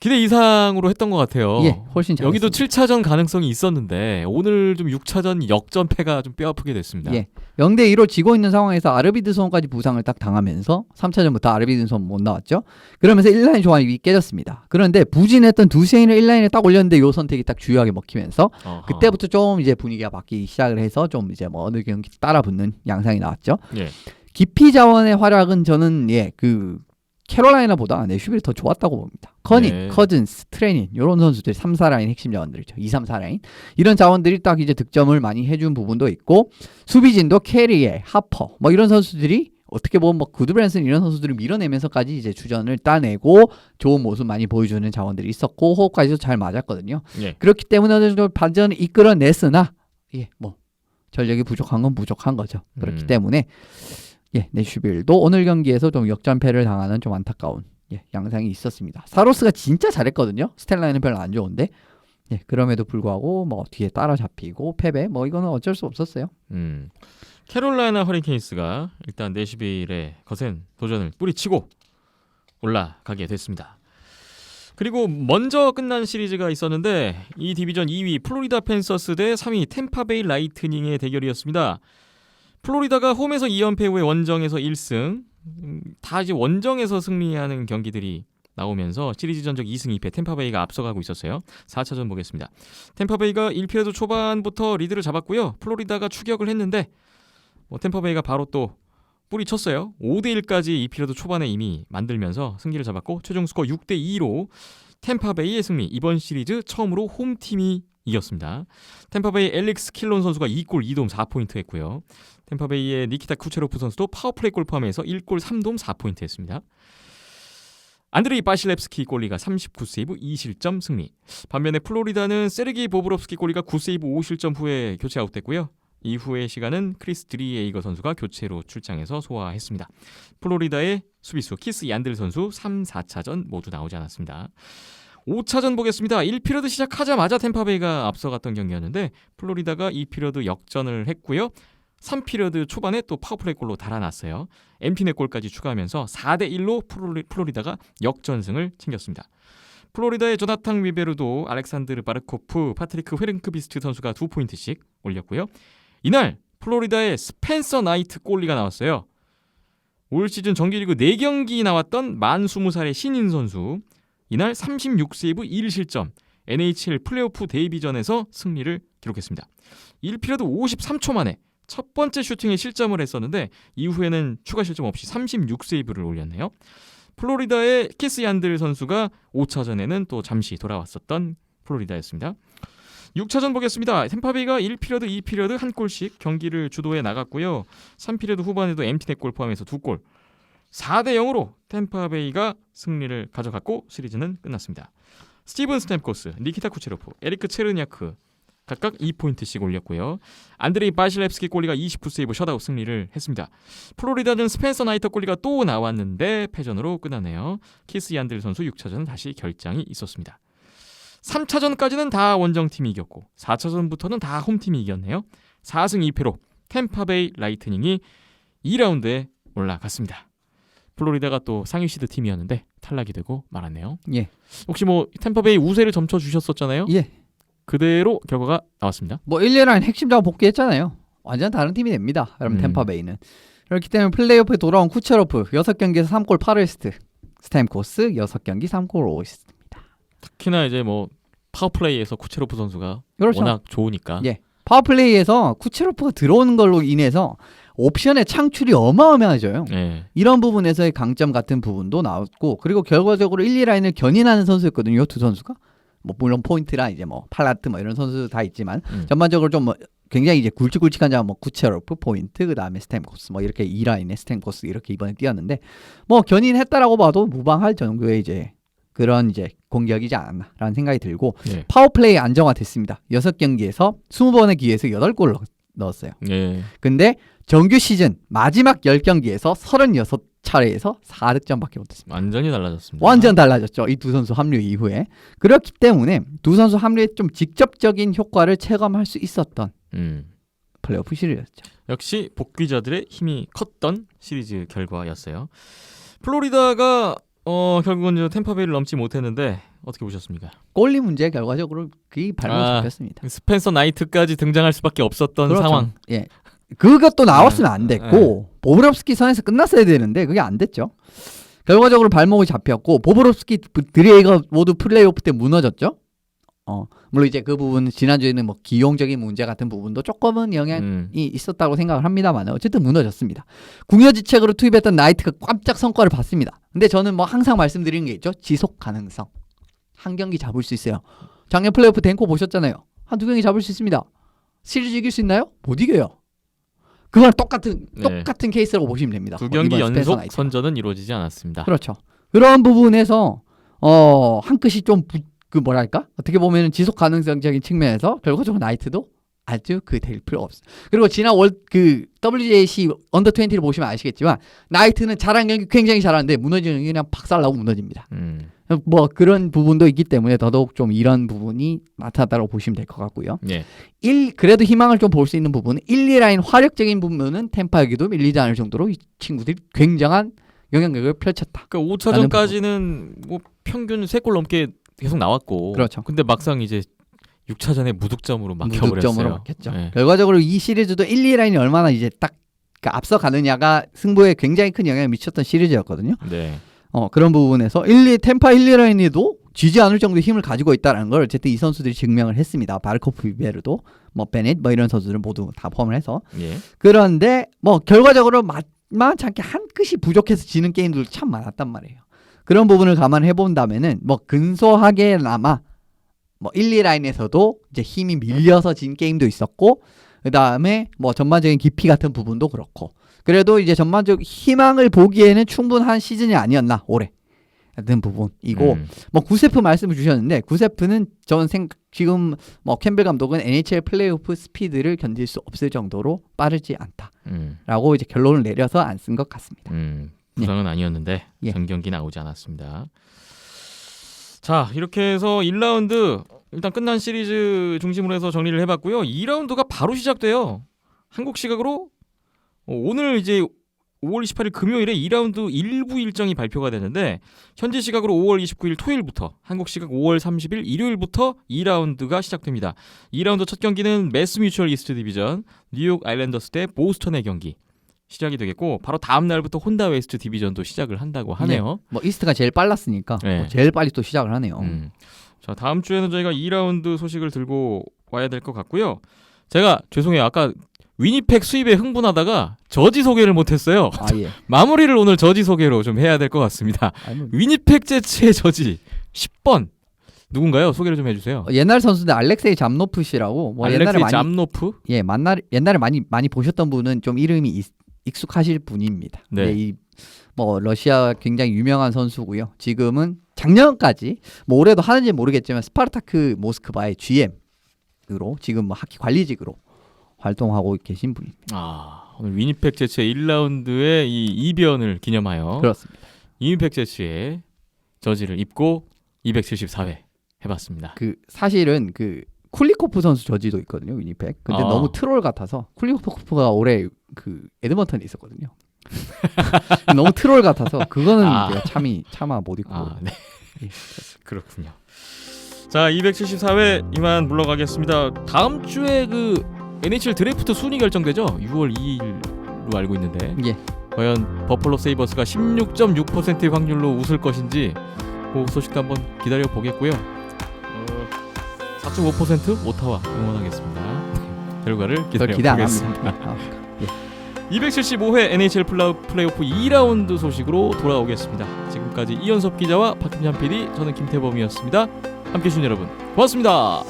기대 이상으로 했던 것 같아요.
예, 훨씬 잘했습니다.
여기도 7차전 가능성이 있었는데 오늘 좀 6차전 역전패가 좀 뼈아프게 됐습니다.
예, 0대2로 지고 있는 상황에서 아르비드손까지 부상을 딱 당하면서 3차전부터 아르비드손 못 나왔죠. 그러면서 1라인 조합이 깨졌습니다. 그런데 부진했던 두세인을 1라인에 딱 올렸는데 요 선택이 딱 주요하게 먹히면서
어허.
그때부터 좀 이제 분위기가 바뀌기 시작을 해서 좀 이제 뭐 어느 경기 따라붙는 양상이 나왔죠.
예.
깊이 자원의 활약은 저는 그 캐롤라이나보다 내슈빌이 더 좋았다고 봅니다. 커닝,
네.
커즌스, 트레닌 이런 선수들이 3, 4라인 핵심 자원들이죠. 2, 3, 4라인 이런 자원들이 딱 이제 득점을 많이 해준 부분도 있고 수비진도 캐리에, 하퍼 뭐 이런 선수들이 어떻게 보면 뭐 구드브랜슨 이런 선수들을 밀어내면서까지 이제 주전을 따내고 좋은 모습 많이 보여주는 자원들이 있었고 호흡까지도 잘 맞았거든요.
예.
그렇기 때문에 어느 정도 반전을 이끌어냈으나 뭐 전력이 부족한 건 부족한 거죠. 그렇기 때문에 내슈빌도 오늘 경기에서 좀 역전패를 당하는 좀 안타까운 양상이 있었습니다. 사로스가 진짜 잘했거든요. 스텔라이는 별로 안 좋은데 그럼에도 불구하고 뭐 뒤에 따라잡히고 패배 뭐 이거는 어쩔 수 없었어요.
캐롤라이나 허리케인스가 일단 내슈빌의 거센 도전을 뿌리치고 올라가게 됐습니다. 그리고 먼저 끝난 시리즈가 있었는데 이 디비전 2위 플로리다 팬서스 대 3위 템파베이 라이트닝의 대결이었습니다. 플로리다가 홈에서 2연패 후에 원정에서 1승 다 이제 원정에서 승리하는 경기들이 나오면서 시리즈 전적 2승 2패 템파베이가 앞서가고 있었어요. 4차전 보겠습니다. 템파베이가 1피리어드 초반부터 리드를 잡았고요. 플로리다가 추격을 했는데 템파베이가 바로 또 뿌리쳤어요. 5대1까지 2피리어드 초반에 이미 만들면서 승기를 잡았고 최종 스코어 6대2로 템파베이의 승리. 이번 시리즈 처음으로 홈팀이 이겼습니다. 템파베이 엘릭스 킬론 선수가 2골 2도움 4포인트 했고요. 템파베이의 니키타 쿠체로프 선수도 파워플레이 골 포함해서 1골 3도움 4포인트 했습니다. 안드레이 바실렙스키 골리가 39세이브 2실점 승리. 반면에 플로리다는 세르게이 보브롭스키 골리가 9세이브 5실점 후에 교체 아웃됐고요. 이후의 시간은 크리스 드리에이거 선수가 교체로 출장해서 소화했습니다. 플로리다의 수비수 키스 얀들 선수 3, 4차전 모두 나오지 않았습니다. 5차전 보겠습니다. 1피리어드 시작하자마자 템파베이가 앞서갔던 경기였는데 플로리다가 2피리어드 역전을 했고요. 3피리어드 초반에 또 파워플레이 골로 달아났어요. 엠피네 골까지 추가하면서 4대1로 플로리다가 역전승을 챙겼습니다. 플로리다의 조나탄 위베르도 알렉산드르 바르코프, 파트리크 헤링크비스트 선수가 2포인트씩 올렸고요. 이날 플로리다의 스펜서 나이트 골리가 나왔어요. 올 시즌 정규리그 4경기 나왔던 만 20살의 신인 선수. 이날 36세이브 1실점, NHL 플레이오프 데뷔전에서 승리를 기록했습니다. 1피리어드 53초 만에 첫 번째 슈팅에 실점을 했었는데 이후에는 추가 실점 없이 36세이브를 올렸네요. 플로리다의 키스 얀들 선수가 5차전에는 또 잠시 돌아왔었던 플로리다였습니다. 6차전 보겠습니다. 템파베이가 1피리어드, 2피리어드 한 골씩 경기를 주도해 나갔고요. 3피리어드 후반에도 엠티넷 골 포함해서 2골. 4대0으로 템파베이가 승리를 가져갔고 시리즈는 끝났습니다. 스티븐 스탬코스, 니키타 쿠체로프, 에리크 체르냐크, 각각 2포인트씩 올렸고요. 안드레이 바실렙스키 골리가 29세이브 셧아웃 승리를 했습니다. 플로리다는 스펜서 나이터 골리가 또 나왔는데 패전으로 끝나네요. 키스 얀들 선수 6차전은 다시 결장이 있었습니다. 3차전까지는 다 원정팀이 이겼고 4차전부터는 다 홈팀이 이겼네요. 4승 2패로 템파베이 라이트닝이 2라운드에 올라갔습니다. 플로리다가 또 상위 시드 팀이었는데 탈락이 되고 말았네요.
예.
혹시 뭐 템파베이 우세를 점쳐 주셨었잖아요.
예.
그대로 결과가 나왔습니다.
뭐 1년간 핵심자가 복귀했잖아요. 완전 다른 팀이 됩니다. 그럼 템파베이는. 그렇기 때문에 플레이오프에 돌아온 쿠체로프 6경기에서 3골 8어시스트, 스탬코스 6경기 3골 5어시스트입니다.
특히나 이제 뭐 파워플레이에서 쿠체로프 선수가
그렇죠.
워낙 좋으니까.
예. 파워플레이에서 쿠체로프가 들어오는 걸로 인해서 옵션의 창출이 어마어마해져요.
네.
이런 부분에서의 강점 같은 부분도 나왔고, 그리고 결과적으로 1, 2라인을 견인하는 선수였거든요. 이 두 선수가. 뭐 물론 포인트랑 이제 뭐 팔라트 뭐 이런 선수 다 있지만 전반적으로 좀 뭐 굉장히 이제 굵직굵직한 자뭐 쿠체로프, 포인트, 그다음에 스탬코스 뭐 이렇게 2라인에 스탬코스 이렇게 이번에 뛰었는데 뭐 견인했다라고 봐도 무방할 정도의 이제 그런 이제 공격이지 않았나라는 생각이 들고
네.
파워플레이 안정화됐습니다. 6경기에서 20번의 기회에서 8골 넣었어요.
네.
근데 정규 시즌 마지막 10경기에서 36차례에서 4득점밖에 못했습니다.
완전히 달라졌습니다.
완전 달라졌죠. 이 두 선수 합류 이후에. 그렇기 때문에 두 선수 합류에 좀 직접적인 효과를 체감할 수 있었던 플레이오프 시리즈였죠.
역시 복귀자들의 힘이 컸던 시리즈 결과였어요. 플로리다가 결국은 저 템파베이를 넘지 못했는데 어떻게 보셨습니까?
골리 문제 결과적으로 그게 발목 잡혔습니다.
스펜서 나이트까지 등장할 수밖에 없었던
그렇죠.
상황.
예. 그것도 나왔으면 안 됐고 보브롭스키 선에서 끝났어야 되는데 그게 안 됐죠. 결과적으로 발목이 잡혔고 보브롭스키 드레이가 모두 플레이오프 때 무너졌죠. 물론 이제 그 부분은 지난주에는 뭐 기용적인 문제 같은 부분도 조금은 영향이 있었다고 생각을 합니다만 어쨌든 무너졌습니다. 궁여지책으로 투입했던 나이트가 깜짝 성과를 봤습니다. 근데 저는 뭐 항상 말씀드리는 게 있죠. 지속 가능성. 한 경기 잡을 수 있어요. 작년 플레이오프 덴코 보셨잖아요. 한 두 경기 잡을 수 있습니다. 시리즈 이길 수 있나요? 못 이겨요. 그건 똑같은 케이스라고 보시면 됩니다.
두 경기
이번
연속
나이트.
선전은 이루어지지 않았습니다.
그렇죠. 그런 부분에서 한 끗이 좀 그 뭐랄까 어떻게 보면 지속 가능성적인 측면에서 결과적으로 나이트도 아주 될 필요가 없어요. 그리고 지난 그 WJC 언더 20를 보시면 아시겠지만 나이트는 잘한 경기 굉장히 잘하는데 무너지는 경기 그냥 박살나고 무너집니다. 뭐 그런 부분도 있기 때문에 더더욱 좀 이런 부분이 나타났다고 보시면 될 것 같고요.
예.
그래도 희망을 좀 볼 수 있는 부분은 1, 2라인 화력적인 부분은 템파에게도 밀리지 않을 정도로 이 친구들이 굉장한 영향력을 펼쳤다.
그러니까 5차전까지는 뭐 평균 3골 넘게 계속 나왔고,
그렇죠.
근데 막상 이제 6차전에 무득점으로 막혀버렸어요.
무득점으로 막혔죠.
네.
결과적으로 이 시리즈도 1, 2라인이 얼마나 이제 딱 앞서 가느냐가 승부에 굉장히 큰 영향을 미쳤던 시리즈였거든요.
네.
그런 부분에서 템파 1, 2라인에도 지지 않을 정도의 힘을 가지고 있다는 걸 어쨌든 이 선수들이 증명을 했습니다. 바르코프 비베르도 뭐 베넷 뭐 이런 선수들은 모두 다 포함을 해서.
예.
그런데 뭐 결과적으로 만만치 않게 한 끗이 부족해서 지는 게임들도 참 많았단 말이에요. 그런 부분을 감안해 본다면은 뭐 근소하게나마 뭐 1, 2라인에서도 이제 힘이 밀려서 진 게임도 있었고, 그 다음에 뭐 전반적인 깊이 같은 부분도 그렇고, 그래도 이제 전반적 희망을 보기에는 충분한 시즌이 아니었나 올해 같은 부분이고, 뭐 구세프 말씀을 주셨는데 구세프는 저는 지금 뭐 캠벨 감독은 NHL 플레이오프 스피드를 견딜 수 없을 정도로 빠르지 않다라고 이제 결론을 내려서 안 쓴 것 같습니다.
부상은 아니었는데
예.
전 경기 나오지 않았습니다. 자, 이렇게 해서 1라운드 일단 끝난 시리즈 중심으로 해서 정리를 해봤고요. 2라운드가 바로 시작돼요. 한국 시각으로 오늘 이제 5월 28일 금요일에 2라운드 일부 일정이 발표가 되는데, 현지 시각으로 5월 29일 토요일부터, 한국 시각 5월 30일 일요일부터 2라운드가 시작됩니다. 2라운드 첫 경기는 매스 뮤추얼 이스트 디비전 뉴욕 아일랜더스 대 보스턴의 경기 시작이 되겠고, 바로 다음 날부터 혼다 웨스트 디비전도 시작을 한다고 하네요.
네. 뭐 이스트가 제일 빨랐으니까
네.
뭐 제일 빨리 또 시작을 하네요.
자, 다음 주에는 저희가 2라운드 소식을 들고 와야 될 것 같고요. 제가 죄송해요. 아까 위니펙 수입에 흥분하다가 저지 소개를 못했어요.
예.
마무리를 오늘 저지 소개로 좀 해야 될 것 같습니다. 위니펙 제츠의 저지 10번 누군가요? 소개를 좀 해주세요.
옛날 선수인데 알렉세이 잠노프 씨라고 뭐
알렉세이
옛날에 많이
잠노프?
예, 옛날에 많이 보셨던 분은 좀 이름이 익숙하실 분입니다.
네.
뭐 러시아 굉장히 유명한 선수고요. 지금은 작년까지 뭐 올해도 하는지 모르겠지만 스파르타크 모스크바의 GM 위니펙으로 지금 뭐 하키 관리직으로 활동하고 계신 분입니다.
오늘 위니펙 제츠의 1라운드의 이 이변을 기념하여
그렇습니다.
위니펙 제츠의 저지를 입고 274회 해봤습니다.
그 사실은 그 쿨리코프 선수 저지도 있거든요, 위니펙. 근데 너무 트롤 같아서 쿨리코프가 올해 그 에드먼턴에 있었거든요. 너무 트롤 같아서 그거는 제가 차마 못 입고.
네. 그렇군요. 자, 274회 이만 물러가겠습니다. 다음 주에 그 NHL 드래프트 순위 결정되죠? 6월 2일로 알고 있는데
예.
과연 버펄로 세이버스가 16.6%의 확률로 웃을 것인지 그 소식도 한번 기다려 보겠고요. 4.5% 오타와 응원하겠습니다. 결과를 기다려
기대 안
보겠습니다.
합니다.
275회 NHL 플레이오프 2라운드 소식으로 돌아오겠습니다. 지금까지 이현섭 기자와 박김찬 PD, 저는 김태범이었습니다. 함께해 주신 여러분 고맙습니다.